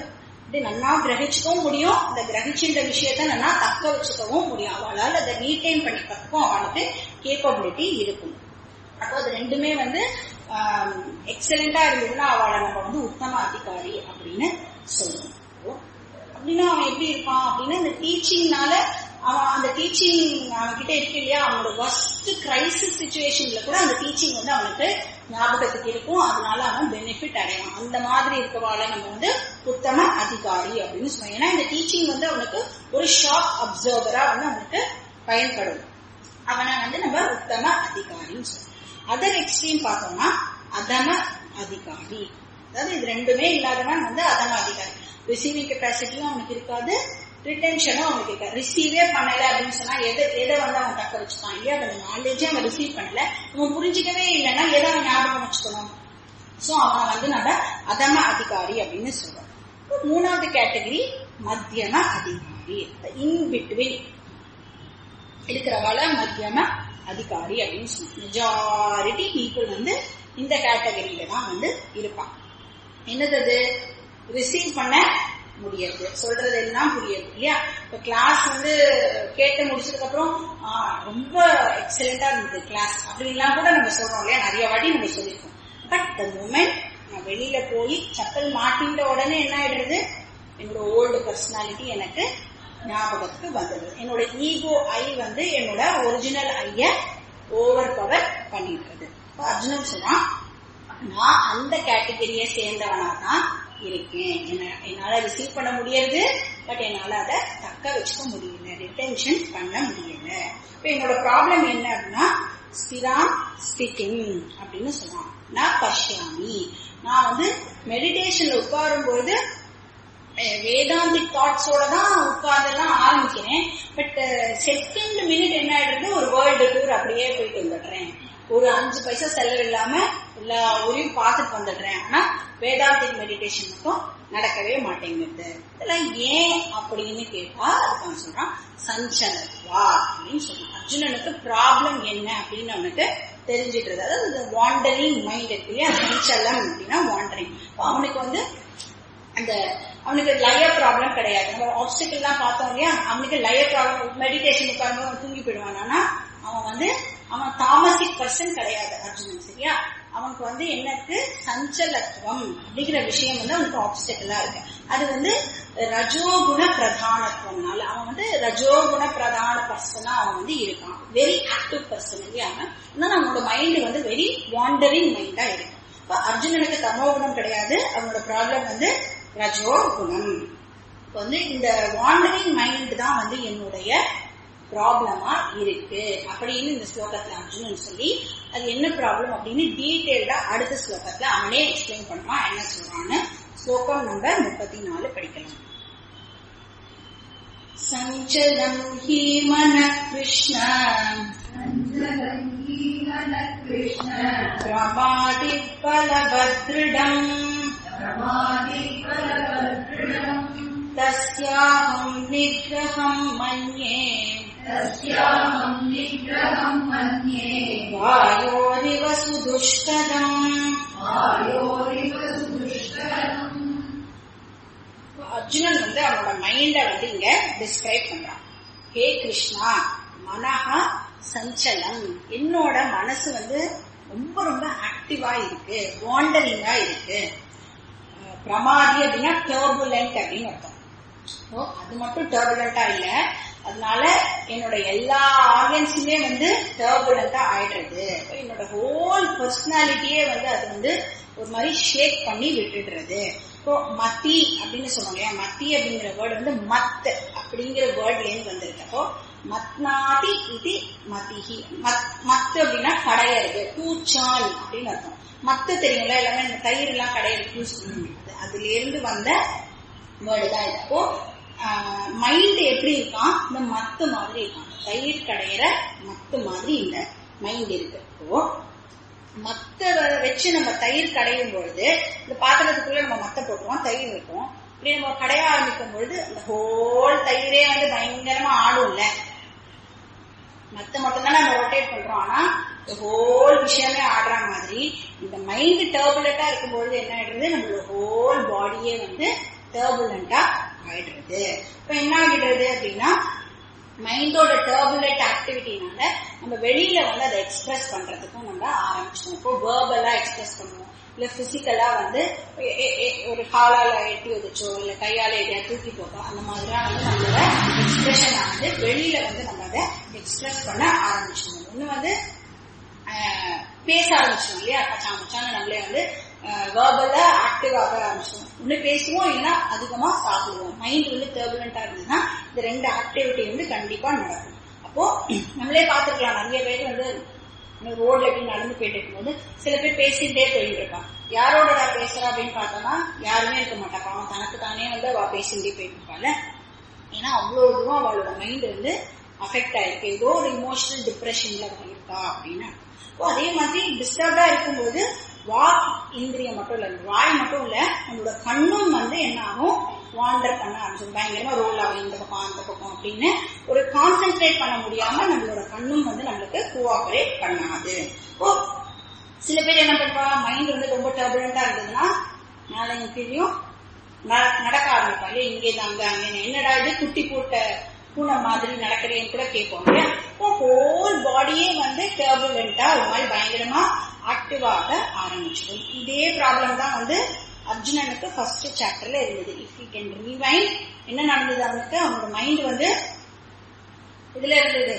நல்லா கிரகிச்சுக்கவும் முடியும், இந்த கிரகிச்சுன்ற விஷயத்த நல்லா தக்க வச்சுக்கவும் முடியும். அவளால் அதை ரீட்டைன் பண்ணிக்கிறதுக்கும் அவளுக்கு கேப்பபிலிட்டி இருக்கும். அப்போ அது ரெண்டுமே வந்து எக்ஸலண்டா இருந்ததுன்னா அவளை நம்ம வந்து உத்தம அதிகாரி அப்படின்னு சொல்லுவோம். அப்படின்னா அவன் எப்படி இருப்பான் அப்படின்னா, இந்த டீச்சிங்னால அவன் அந்த டீச்சிங் அவன்கிட்ட இருக்கு இல்லையா, அவனோட வர்ஸ்ட் கிரைசிஸ் சிச்சுவேஷன்ல கூட அந்த டீச்சிங் வந்து அவனுக்கு ஞாபகத்துக்கு இருக்கும். அதனால அவன் பெனிஃபிட் அடைவான். அந்த மாதிரி இருக்கவாள நம்ம வந்து உத்தம அதிகாரி அப்படின்னு சொல்லுவோம். ஏன்னா இந்த டீச்சிங் வந்து அவனுக்கு ஒரு ஷாக் அப்சர்வரா வந்து அவனுக்கு பயன்படும். அவனை வந்து நம்ம உத்தம அதிகாரின்னு சொல்லுவோம். அதர் எக்ஸ்ட்ரீம் பார்த்தோம்னா அதம அதிகாரி. அதாவது இது ரெண்டுமே இல்லாதவன் வந்து அதம அதிகாரி. ரிசீவிங் கெப்பாசிட்டியும் அவனுக்கு இருக்காது, ரிட்டென்ஷனும் அவனுக்கு இருக்காது. ரிசீவே பண்ணல அப்படின்னு சொன்னா எதை வந்து அவன் தக்க வச்சுக்கான் இல்லையா, அந்த நாலேஜே அவன் ரிசீவ் பண்ணல, அவன் புரிஞ்சுக்கவே இல்லைன்னா எதை அவன் ஞாபகம் வச்சுக்கணும். சோ அவனை வந்து நம்ம அதம அதிகாரி அப்படின்னு சொல்றோம். மூணாவது கேட்டகரி மத்தியம அதிகாரி, இன் பிட்வீன் இருக்கிறவள மத்தியம அதிகாரி அப்படின்னு சொல்லுவோம். மெஜாரிட்டி பீப்புள் வந்து இந்த கேட்டகரியில தான் வந்து இருப்பான். என்னது ரிசீவ் பண்ண முடியாது, சொல்றது எல்லாம் புரியாது இல்லையா. இப்ப கிளாஸ் வந்து கேட்டு முடிச்சதுக்கு அப்புறம் ரொம்ப எக்ஸலண்டா இருந்தது கிளாஸ் அப்படின்லாம் கூட நம்ம சொல்றோம் இல்லையா, நிறைய வாட்டி நம்ம சொல்லிருக்கோம். பட் த மூமெண்ட் நான் வெளியில போய் சப்பல் மாட்டின்ற உடனே என்ன ஆயிடுறது, என்னோட ஓல்டு பர்சனாலிட்டி எனக்கு ஞாபகத்துக்கு வந்தது. என்னோட ஈகோ ஐ வந்து என்னோட ஒரிஜினல் ஐய ஓவர் பவர் பண்ணிடுறது. அர்ஜுனன் சொன்னான், நான் அந்த கேட்டகரியை சேர்ந்தவனா தான் இருக்கேன், என்னால ரிசீவ் பண்ண முடியாது, பட் என்னால அதை தக்க வச்சுக்க முடியல, ரிட்டென்ஷன் பண்ண முடியல. இப்ப என்னோட ப்ராப்ளம் என்ன அப்படின்னா ஸ்திராம் ஸ்திதிம் அப்படின்னு சொன்னான். நான் பஷ்யாமி, நான் வந்து மெடிடேஷன்ல உட்காரும்போது வேதாந்திக் தாட்ஸோட தான் உட்கார்ந்தெல்லாம் ஆரம்பிக்கிறேன். பட் செகண்ட் மினிட் என்ன ஆயிடுறது, ஒரு வேர்ல்டு டூர் அப்படியே போயிட்டு வந்துடுறேன், ஒரு 5 பைசா செலவு இல்லாம எல்லா ஊரையும் பார்த்துட்டு வந்துடுறேன். ஆனா வேதாந்திக் மெடிடேஷன் மட்டும் நடக்கவே மாட்டேங்குது. இதெல்லாம் ஏன் அப்படின்னு கேட்டா அதுக்கான சொல்றான் சஞ்சலத்வா அப்படின்னு சொல்றான். அர்ஜுனனுக்கு ப்ராப்ளம் என்ன அப்படின்னு அவனுக்கு தெரிஞ்சிடுறது. அதாவது வாண்டரிங் மைண்ட் இருக்கு இல்லையா, சஞ்சலம் அப்படின்னா வாண்டரிங். அவனுக்கு வந்து அந்த அவனுக்கு லய ப்ராப்ளம் கிடையாது. நம்ம ஆப்ஸ்டிக்கல் தான் பார்த்தோம் இல்லையா, அவனுக்கு லய ப்ராப்ளம் மெடிடேஷன் உட்காரும்போது அவன் தூங்கி போயிடுவான். ஆனா அவன் தாமசிக் பர்சன் கிடையாது அர்ஜுனன், சரியா. அவனுக்கு வந்து என்னக்கு சஞ்சலத்துவம் அப்படிங்கிற விஷயம் வந்து அவனுக்கு ஆப்ஸ்டிக்கலா இருக்கு. அது வந்து ரஜோகுண பிரதானத்துவம்னால அவன் வந்து ரஜோகுண பிரதான பர்சனா அவன் வந்து இருக்கான். வெரி ஆக்டிவ் பர்சன் இல்லையா. அவனோட மைண்ட் வந்து வெரி வாண்டரிங் மைண்டா இருக்கு. இப்ப அர்ஜுனனுக்கு தமோகுணம் கிடையாது, அவனோட ப்ராப்ளம் வந்து ரஜோகுணம். இப்ப வந்து இந்த வாண்டரிங் மைண்ட் தான் வந்து என்னுடைய ப்ராப்ளமா இருக்கு அப்படின்னு இந்த ஸ்லோகத்துல அர்ஜுனன் சொல்லி, அது என்ன ப்ராப்ளம் அப்படின்னு டீடைல்டா அடுத்த ஸ்லோகத்துல அவனே எக்ஸ்பிளைன் பண்றான். என்ன சொல்றான்னு ஸ்லோகம் நம்பர் 34 படிக்கலாம். சஞ்சலம் ஹி மன கிருஷ்ண பிரமாதி பலபத்ருடம் தஸ்யாஹம் நிக்ரஹம் மன்யே வாயோரிவ சுதுஷ்கரம். அர்ஜுனன் வந்து அவனோட மைண்ட வந்து இங்க டிஸ்கிரைப் பண்றான். ஹே கிருஷ்ணா, மனஹா சஞ்சலம், என்னோட மனசு வந்து ரொம்ப ரொம்ப ஆக்டிவா இருக்கு, வாண்டரிங்கா இருக்கு. பிரமாதி அப்படின்னா டர்புலண்ட் அப்படின்னு அர்த்தம். அது மட்டும் டர்புலண்டா இல்ல, அதனால என்னோட எல்லா ஆர்கன்ஸுமே வந்து டர்புலண்டா ஆயிடுறது. என்னோட ஹோல் பர்சனாலிட்டியே வந்து அது வந்து ஒரு மாதிரி ஷேக் பண்ணி விட்டுடுறது. இப்போ மத்தி அப்படின்னு சொன்னோம் இல்லையா, மத்தி அப்படிங்கிற வேர்டு வந்து மத் அப்படிங்கிற வேர்ட்ல இருந்து வந்திருக்கு. அப்போ மத்னாதி இது மதிஹி. மத்து அப்படின்னா கடையிறது, டூச்சால் அப்படின்னு அர்த்தம். மத்து தெரியுங்களா, எல்லாமே இந்த தயிர் எல்லாம் கடையிறது யூஸ் பண்ணுறது, அதுல இருந்து வந்த வேர்டு தான் இது. அப்போ மைண்ட் எப்படி இருக்கான், இந்த மத்து மாதிரி இருக்கான், தயிர் கடையிற மத்து மாதிரி இந்த மைண்ட் இருக்கு. இப்போ மத்த வச்சு நம்ம தயிர் கடையும் பொழுது இந்த பாத்திரத்துக்குள்ள நம்ம மத்த போட்டுருவோம், தயிர் இருக்கும். இப்படி நம்ம கடைய ஆரம்பிக்கும் பொழுது அந்த ஹோல் தயிரே வந்து பயங்கரமா ஆடும்ல. மத்த மட்டும்தான் நம்ம ரொட்டேட் பண்றோம், ஆனா இந்த ஹோல் விஷயமே ஆடுற மாதிரி இந்த மைண்ட் டர்புலண்டா இருக்கும்பொழுது என்ன ஆயிடுறது, நம்மளோட ஹோல் பாடியே வந்து டர்புலண்டா ஆயிடுறது. இப்ப என்ன ஆகிடுறது அப்படின்னா, மைண்டோட டர்புலண்ட் ஆக்டிவிட்டினால நம்ம வெளியில வந்து அதை எக்ஸ்பிரஸ் பண்றதுக்கும் நம்ம ஆரம்பிச்சோம். இப்போ வேர்பலா எக்ஸ்பிரஸ் பண்ணுவோம், இல்ல பிசிக்கலா வந்து ஒரு காலால எட்டி வச்சோ இல்ல கையால எட்டியா தூக்கி போட்டோம், அந்த மாதிரிலாம் வந்து நம்மளோட எக்ஸ்பிரஷன் வந்து வெளியில வந்து நம்ம அதை எக்ஸ்பிரஸ் பண்ண ஆரம்பிச்சோம். ஒண்ணு வந்து பேச ஆரம்பிச்சோம் இல்லையா, பச்சாமச்சான்னு நம்மளே வந்து வேர்பலா ஆக்டிவ் ஆக ஆரம்பிச்சோம். ஒண்ணு பேசுவோம், இல்லைன்னா அதிகமா சாப்பிடுவோம். மைண்ட் வந்து டர்புலண்டா இருந்ததுன்னா இந்த ரெண்டு ஆக்டிவிட்டி வந்து கண்டிப்பா நடக்கும். அப்போ நம்மளே பார்த்துக்கலாம், நிறைய பேர் வந்து ரோட்ல எப்படி நடந்து போயிட்டு இருக்கும்போது சில பேர் பேசிட்டே போயிட்டு இருப்பான். யாரோட பேசுறா அப்படின்னு பார்த்தோம்னா யாருமே இருக்க மாட்டாப்பா, அவன் தனக்கு தானே வந்து அவ பேசிட்டே போயிட்டு இருப்பாள். ஏன்னா அவ்வளவு தூரம் அவளோட மைண்ட் வந்து அஃபெக்ட் ஆயிருக்கு, ஏதோ ஒரு இமோஷனல் டிப்ரெஷன்ல இருக்கா அப்படின்னா. அதே மாதிரி டிஸ்டர்ப்டா இருக்கும்போது வாக் இந்திரியம் மட்டும் இல்ல, வாய் மட்டும் இல்ல, நம்மளோட கண்ணும் வந்து என்ன ஆகும், வாண்டர் பண்ண ஆரம்பிச்சு பயங்கரமா ரோல் ஆகும் இந்த பக்கம் அந்த பக்கம் அப்படின்னு ஒரு கான்சென்ட்ரேட் பண்ண முடியாம நம்மளோட கண்ணும் வந்து நம்மளுக்கு கோஆபரேட் பண்ணாது. சில பேர் என்ன பண்ணுவா, மைண்ட் வந்து ரொம்ப டர்புலண்டா இருந்ததுன்னா மேலே கீழயும் நடக்க ஆரம்பிப்பா இல்லையா, இங்கே அங்க அங்க என்னடா இது குட்டி போட்ட பூனை மாதிரி நடக்கிறேன்னு கூட கேட்போம் இல்லையா. ஹோல் பாடியே வந்து டர்புலண்டா ஒரு மாதிரி பயங்கரமா ஆக்டிவாக ஆரம்பிச்சிடும். இதே ப்ராப்ளம் தான் வந்து அர்ஜுனனுக்கு ஃபர்ஸ்ட் சாப்டர்ல இருந்தது. இஃப் யூ கேன் ரிவைண்ட் என்ன நடந்தது அவனுக்கு, அவனோட மைண்ட் வந்து இதுல இருந்தது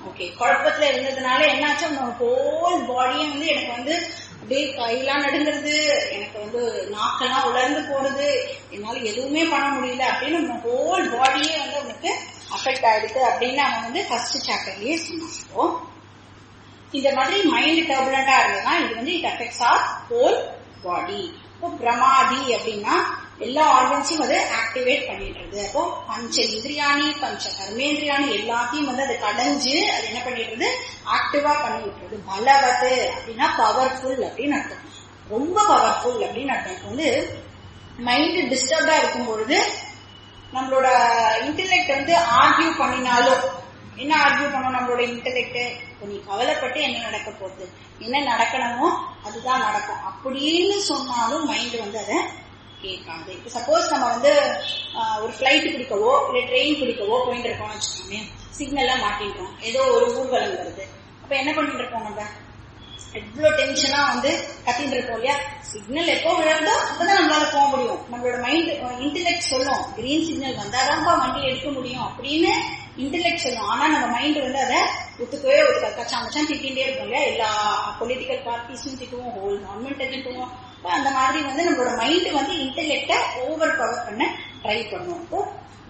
ஓகே குழப்பத்துல இருந்ததுனால என்னாச்சு, அவனோட ஹோல் பாடியே வந்து எனக்கு வந்து அப்படியே கையெல்லாம் நடுங்கிறது, எனக்கு வந்து நாக்கெல்லாம் உலர்ந்து போடுது, என்னால எதுவுமே பண்ண முடியல அப்படின்னு ஹோல் பாடியே வந்து அவனுக்கு அஃபெக்ட் ஆயிடுது அப்படின்னு அவன் வந்து ஃபர்ஸ்ட் சாப்டர்லயே சொன்னான். இந்த மாதிரி மைண்ட் டர்புலண்டா இருந்ததுன்னா இது வந்து it affects our whole body. இப்போ பிரமாதி அப்படின்னா எல்லா ஆர்கன்ஸையும் வந்து ஆக்டிவேட் பண்ணிடுறது. அப்போ பஞ்ச இந்திரியாணி பஞ்ச கர்மேந்திரியாணி எல்லாத்தையும் வந்து அது கடைஞ்சு அது என்ன பண்ணிடுறது, ஆக்டிவா பண்ணி விட்டுறது. பலவத்து அப்படின்னா பவர்ஃபுல் அப்படின்னு அர்த்தம், ரொம்ப பவர்ஃபுல் அப்படின்னு அர்த்தம். இப்போ வந்து மைண்ட் டிஸ்டர்பா இருக்கும் பொழுது நம்மளோட இன்டெலெக்ட் வந்து ஆர்கியூ பண்ணினாலும் என்ன ஆர்கியூ பண்ணும் நம்மளோட இன்டெலெக்ட், நீ கவலைப்பட்டு என்ன நடக்க போகுது, என்ன நடக்கணுமோ அதுதான் நடக்கும் அப்படின்னு சொன்னாலும் மைண்ட் வந்து அதை கேட்காது. இப்ப சப்போஸ் நம்ம வந்து ஒரு பிளைட் பிடிக்கவோ இல்ல ட்ரெயின் பிடிக்கவோ போயிட்டு இருக்கோம்னு வச்சுக்கோங்க, சிக்னல்லாம் மாட்டிட்டோம், ஏதோ ஒரு ஊர்வலம் வருது, அப்ப என்ன பண்ணிட்டு இருக்கோம், நம்ம எவ்வளவு டென்ஷனா வந்து கத்திட்டு இருக்கோம் இல்லையா. சிக்னல் எப்போ விழுந்தோ அப்பதான் நம்மளால போக முடியும். நம்மளோட மைண்ட் இன்டெலெக்ட் சொல்லும் கிரீன் சிக்னல் வந்தாதான்ப்பா வண்டி எடுக்க முடியும் அப்படின்னு இன்டெலெக்ட் சொல்லும். ஆனா நம்ம மைண்ட் வந்து அதை ஒத்துக்கவே கச்சா மச்சான் திட்டிகிட்டே இருக்கும் இல்லையா. எல்லா பொலிட்டிக்கல் பார்ட்டிஸும் திட்டுவோம், ஹோல் கவர்மெண்ட் திட்டுவோம். அந்த மாதிரி வந்து நம்மளோட மைண்ட் வந்து இன்டெலெக்ட ஓவர் பவர் பண்ண ட்ரை பண்ணுவோம். இப்போ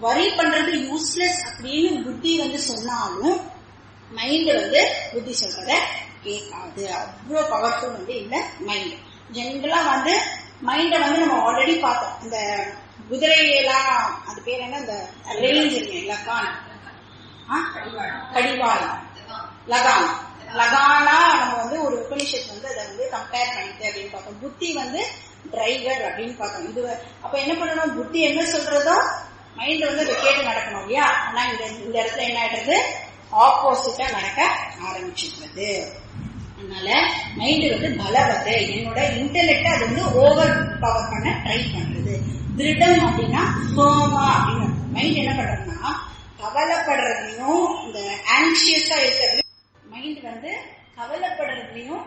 வரி பண்றது யூஸ்லெஸ் அப்படின்னு புத்தி வந்து சொன்னாலும் மைண்ட் வந்து புத்தி சொல்றத கேட்காது. அவ்வளோ பவர்ஃபுல் வந்து இந்த மைண்ட். ஜென்ரலா வந்து மைண்ட வந்து நம்ம ஆல்ரெடி பார்த்தோம். இந்த குதிரையெல்லாம் அது பேர் என்ன, இந்த ரேஞ்ச் லகான் கடிவாளம் லகான் லகானா நம்ம வந்து ஒரு உபனிஷத் வந்து அதை வந்து கம்பேர் பண்ணிட்டு அப்படின்னு பார்த்தோம். புத்தி வந்து டிரைவர் அப்படின்னு பார்த்தோம். இது அப்ப என்ன பண்ணணும், புத்தி என்ன சொல்றதோ மைண்ட் வந்து அதை கேட்டு நடக்கணும் இல்லையா. ஆனா இந்த இடத்துல என்ன ஆயிடுறது, ஆப்போசிட்டா நடக்க ஆரம்பிச்சுக்கிறது. அதனால மைண்ட் வந்து பலவத்து, என்னோட இன்டெலெக்ட அது வந்து ஓவர் பவர் பண்ண ட்ரை பண்றது. திருடம் அப்படின்னா ஃபர்மா அப்படின்னு மைண்ட் என்ன பண்றதுன்னா கவலைப்படுறதையும் இந்த ஆங்ஷியஸா இருக்கிறது, மைண்ட் வந்து கவலைப்படுறதுலையும்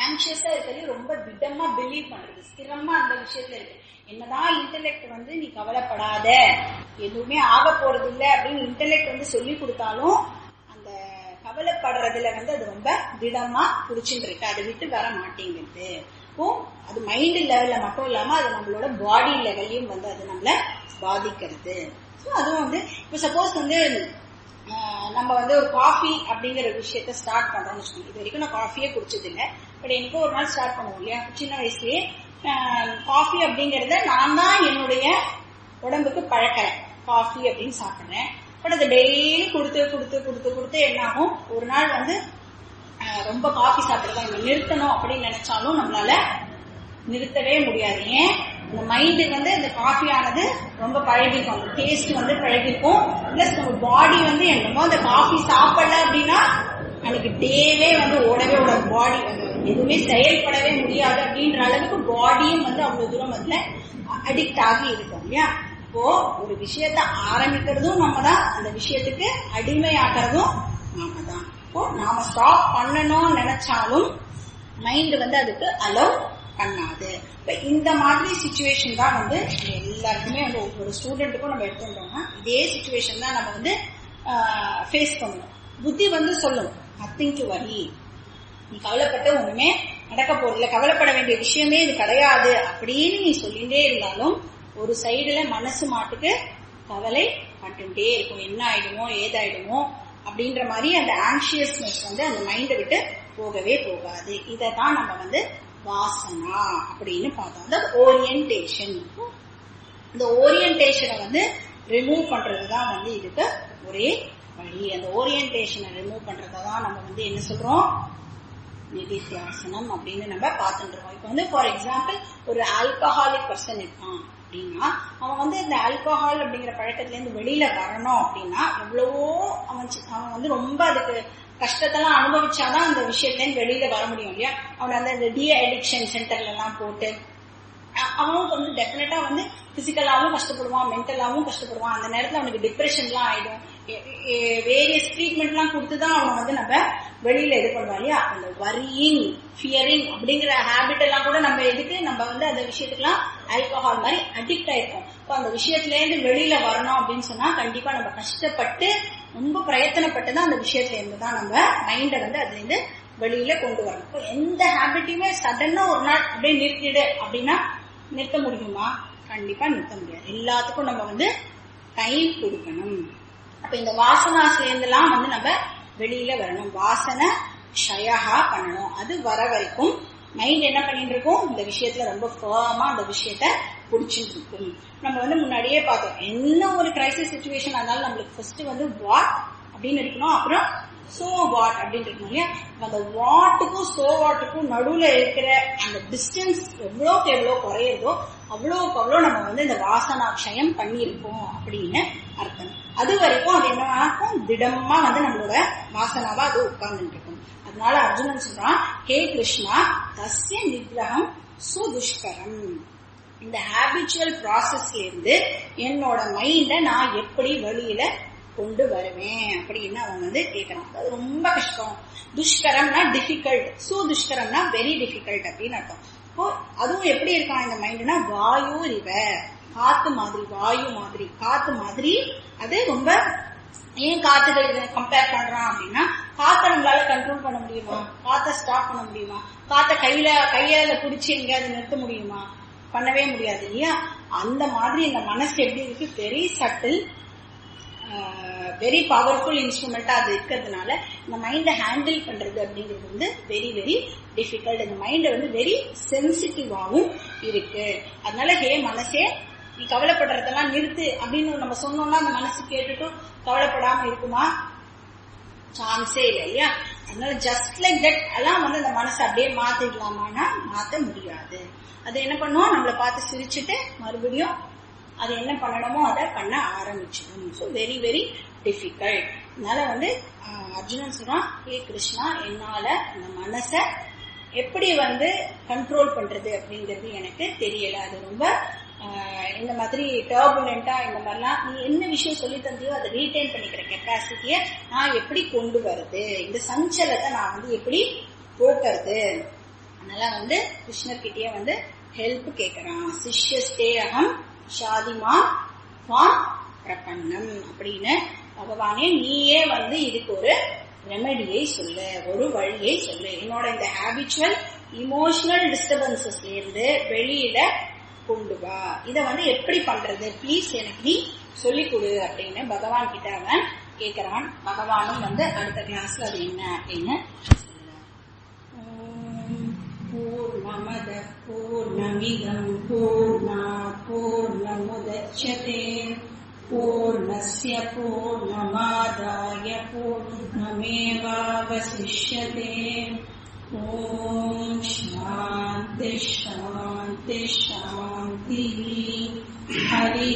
ஆங்ஷியஸா இருக்கிறதையும் ரொம்ப திடமா பிலீவ் பண்றது, ஸ்திரமா அந்த விஷயத்துல இருக்கு. என்னதான் இன்டெலெக்ட் வந்து நீ கவலைப்படாத எதுவுமே ஆக போறது இல்லை அப்படின்னு இன்டெலெக்ட் வந்து சொல்லி கொடுத்தாலும் அந்த கவலைப்படுறதுல வந்து அது ரொம்ப திடமா புடிச்சுட்டு இருக்கு, அதை விட்டு வர மாட்டேங்குது. இப்போ அது மைண்ட் லெவல்ல மட்டும் இல்லாம அது நம்மளோட பாடி லெவல்லையும் வந்து அது நம்மள பாதிக்கிறது. ஸோ அதுவும் வந்து இப்போ சப்போஸ் வந்து நம்ம வந்து ஒரு காஃபி அப்படிங்கிற விஷயத்த ஸ்டார்ட் பண்றோம்னு வச்சுக்கோங்க. இது வரைக்கும் நான் காஃபியே குடிச்சது இல்லை, பட் எனக்கு ஒரு நாள் ஸ்டார்ட் பண்ணுவோம் இல்லையா. சின்ன வயசுலயே காஃபி அப்படிங்கறத நான் தான் என்னுடைய உடம்புக்கு பழக்கிறேன், காஃபி அப்படின்னு சாப்பிடுறேன். பட் அதை டெய்லி கொடுத்து கொடுத்து கொடுத்து கொடுத்து என்ன ஆகும், ஒரு நாள் வந்து ரொம்ப காஃபி சாப்பிடுறத நம்ம நிறுத்தணும் அப்படின்னு நினைச்சாலும் நம்மளால நிறுத்தவே முடியாது. ஏன், இந்த மைண்டு வந்து இந்த காஃபியானது ரொம்ப பழகிருக்கும், அந்த டேஸ்ட் வந்து பழகிருக்கும். பிளஸ் நம்ம பாடி வந்து என்னமோ அந்த காஃபி சாப்பிடல அப்படின்னா அன்னைக்கு டேவே வந்து ஓடவே ஓட, பாடி வந்து எதுவுமே செயல்படவே முடியாது அப்படின்ற அளவுக்கு பாடியும் வந்து அவ்வளவு தூரம் வந்து அடிக்ட் ஆகி இருக்கும் இல்லையா. இப்போ ஒரு விஷயத்த ஆரம்பிக்கிறதும் நம்ம தான், அந்த விஷயத்துக்கு அடிமையாகிறதும் நாம தான். இப்போ நாம ஸ்டாப் பண்ணணும்னு நினைச்சாலும் மைண்ட் வந்து அதுக்கு அலோவ் பண்ணாது. இப்ப இந்த மாதிரி சிச்சுவேஷன் தான் வந்து எல்லாருக்குமே வந்து ஒவ்வொரு ஸ்டூடெண்ட்டுக்கும் நம்ம எடுத்துட்டோம்னா இதே சிச்சுவேஷன் தான் நம்ம வந்து ஃபேஸ் பண்ணணும். புத்தி வந்து சொல்லும் நத்திங் டு வரி, நீ கவலைப்பட்ட ஒண்ணுமே நடக்க போறதில்ல, கவலைப்பட வேண்டிய விஷயமே இது கிடையாது அப்படின்னு நீ சொல்லிட்டே இருந்தாலும் ஒரு சைடுல மனசு மாட்டுக்கு கவலை பட்டுட்டே இருக்கும், என்ன ஆயிடுமோ ஏதாயிடுமோ அப்படின்ற மாதிரி அந்த ஆங்ஷியஸ்னஸ் வந்து அந்த மைண்டை விட்டு போகவே போகாது. இதைதான் நம்ம வந்து வாசனா அப்படின்னு பார்த்தோம். அந்த ஓரியன்டேஷன், இந்த ஓரியன்டேஷனை வந்து ரிமூவ் பண்றதுதான் வந்து இதுக்கு ஒரே வழி. அந்த ஓரியன்டேஷனை ரிமூவ் பண்றதான் நம்ம வந்து என்ன சொல்றோம், நிதித்தியாசனம் அப்படின்னு நம்ம பார்த்துட்டு இருக்கோம். இப்ப வந்து ஃபார் எக்ஸாம்பிள் ஒரு ஆல்கஹாலிக் பர்சன் இருக்கான் அப்படின்னா அவன் வந்து இந்த ஆல்கஹால் அப்படிங்கிற பழக்கத்துல இருந்து வெளியில வரணும் அப்படின்னா எவ்வளவோ அவன் வந்து ரொம்ப அதுக்கு கஷ்டத்தெல்லாம் அனுபவிச்சாதான் அந்த விஷயத்துல இருந்து வெளியில வர முடியும் இல்லையா. அவன் அந்த டி அடிக்ஷன் சென்டர்ல எல்லாம் போட்டு அவனுக்கு வந்து டெஃபினட்டா வந்து பிசிக்கலாவும் கஷ்டப்படுவான், மென்டலாவும் கஷ்டப்படுவான். அந்த நேரத்துல அவனுக்கு டிப்ரெஷன் எல்லாம் ஆயிடும். வேரியஸ் ட்ரீட்மெண்ட் எல்லாம் கொடுத்துதான் அவனை வந்து நம்ம வெளியில இது பண்ணுவான் இல்லையா. அந்த வரியிங், ஃபியரிங் அப்படிங்கிற ஹேபிட் எல்லாம் கூட நம்ம எதுக்கு நம்ம வந்து அந்த விஷயத்துக்குலாம் ஆல்கஹால் மாதிரி அடிக்ட் ஆயிருக்கோம். இப்போ அந்த விஷயத்துல இருந்து வெளியில வரணும் அப்படின்னு சொன்னா கண்டிப்பா நம்ம கஷ்டப்பட்டு ரொம்ப பிரயத்தனப்பட்டு தான் அந்த விஷயத்துல இருந்து தான் நம்ம மைண்டை வந்து அதுல இருந்து வெளியில கொண்டு வரணும். இப்போ எந்த ஹேபிட்டையுமே சடனா ஒரு நாள் அப்படியே நிறுத்திடு அப்படின்னா நிறுத்த முடியுமா? கண்டிப்பா நிறுத்த முடியாது. எல்லாத்துக்கும் நம்ம வந்து டைம் கொடுக்கணும். அப்ப இந்த வாசனாஸ்ல இருந்தெல்லாம் வந்து நம்ம வெளியில வரணும். வாசனை க்ஷயஹா பண்ணணும். அது வர வரைக்கும் மைண்ட் என்ன பண்ணிட்டு இருக்கும், இந்த விஷயத்துல ரொம்ப ஃபர்மா அந்த விஷயத்த புடிச்சுட்டு இருக்கும். நம்ம வந்து முன்னாடியே பார்த்தோம், என்ன ஒரு கிரைசிஸ் சிச்சுவேஷன் ஆனாலும் நம்மளுக்கு ஃபர்ஸ்ட் வந்து வாட் அப்படின்னு இருக்கணும், அப்புறம் சோ வாட் அப்படின்னு இருக்கணும் இல்லையா. அந்த வாட்டுக்கும் சோ வாட்டுக்கும் நடுவுல இருக்கிற அந்த டிஸ்டன்ஸ் எவ்வளோக்கு எவ்வளோ குறையுதோ அவ்வளோக்கு அவ்வளோ நம்ம வந்து இந்த வாசனாட்சயம் பண்ணியிருக்கோம் அப்படின்னு அர்த்தம். அது வரைக்கும் அது என்ன ஆகும், திடமா வந்து நம்மளோட வாசனாவா அது உட்கார்ந்துட்டு இருக்கும். அதனால அர்ஜுனன் சொல்றான், ஹே கிருஷ்ணா தஸ்ய நிகிரகம் சுதுஷ்கரம். இந்த ஹேபிச்சுவல் ப்ராசஸ்ல இருந்து என்னோட மைண்ட நான் எப்படி வெளியில கொண்டு வருவேன் அப்படின்னு அவன் வந்து கேட்கறான். அது ரொம்ப கஷ்டம். துஷ்கரம்னா டிஃபிகல்ட், சுதுஷ்கரம்னா வெரி டிஃபிகல்ட் அப்படின்னு அர்த்தம். இப்போ அதுவும் எப்படி இருக்கான் இந்த மைண்ட்னா, வாயு ரிவ, காத்து மாதிரி, வாயு மாதிரி, காத்து மாதிரி. அது ரொம்ப ஏன் காத்துகள் கம்பேர் பண்றான் அப்படின்னா, காத்தை நம்மளால கண்ட்ரோல் பண்ண முடியுமா? காத்தை ஸ்டாப் பண்ண முடியுமா? காத்தை கையால பிடிச்சி எங்கேயாவது நிறுத்த முடியுமா? பண்ணவே முடியாது இல்லையா. அந்த மாதிரி இந்த மனசு எப்படி இருக்கு, வெரி சட்டில், வெரி பவர்ஃபுல் இன்ஸ்ட்ருமெண்டா அது இருக்கிறதுனால இந்த மைண்டை ஹேண்டில் பண்றது அப்படிங்கிறது வந்து வெரி வெரி டிஃபிகல்ட். இந்த மைண்ட் வந்து வெரி சென்சிட்டிவாகவும் இருக்கு. அதனால ஹே மனசே, நீ கவலைப்படுறதெல்லாம் நிறுத்து அப்படின்னு நம்ம சொன்னோம்னா அந்த மனசு கேட்டுட்டும் கவலைப்படாம இருக்குமா? சான்ஸே இல்லை இல்லையா. அதனால ஜஸ்ட் லைக் தட் எல்லாம் வந்து அந்த மனசை அப்படியே மாத்திடலாமான்னா மாத்த முடியாது. அது என்ன பண்ணுவோம், நம்மளை பார்த்து சிரிச்சுட்டு மறுபடியும் அது என்ன பண்ணணுமோ அதை பண்ண ஆரம்பிச்சிடும். So very very difficult. அதனால வந்து அர்ஜுனன் சொல்றான், ஹே கிருஷ்ணா என்னால அந்த மனசை எப்படி வந்து கண்ட்ரோல் பண்றது அப்படிங்கிறது எனக்கு தெரியல. அது ரொம்ப இந்த மாதிரி டர்புலண்டா இந்த மாதிரிலாம் நீ என்ன விஷயம் சொல்லி தந்தியோ அதை ரீட்டைன் பண்ணிக்கிற கெப்பாசிட்டிய நான் எப்படி கொண்டு வருது, இந்த சஞ்சலத்தை நான் வந்து எப்படி போக்குறது. அதனால வந்து கிருஷ்ணர்கிட்டயே வந்து ஹெல்ப் கேட்கறான். சிஷ்யஸ்தே அகம் ஷாதிமா பிரபன்னம் அப்படின்னு, பகவானே நீயே வந்து இதுக்கு ஒரு ரெமெடியை சொல்லு, ஒரு வழியை சொல்லு. என்னோட இந்த ஹேபிச்சுவல் இமோஷனல் டிஸ்டர்பன்சஸ்ல இருந்து வெளியில கொண்டு வா. இத வந்து எப்படி பண்றது ப்ளீஸ் எனக்கு நீ சொல்லி கொடு அப்படின்னு பகவான் கிட்ட அவன் கேட்கிறான். பகவானும் வந்து அடுத்த கிளாஸ்ல அது என்ன அப்படின்னு பூர்ணமத பூர்ணமிதம் பூர்ணாத் பூர்ணமுதச்யதே பூர்ணஸ்ய பூர்ணமாதாய பூர்ணமேவாவசிஷ்யதே. ஓம் சாந்தி சாந்தி சாந்தி. ஹரி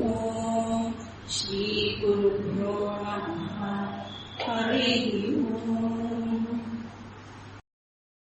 ஓம். ஸ்ரீ குருப்யோ நமः. ஹரி ஓம்.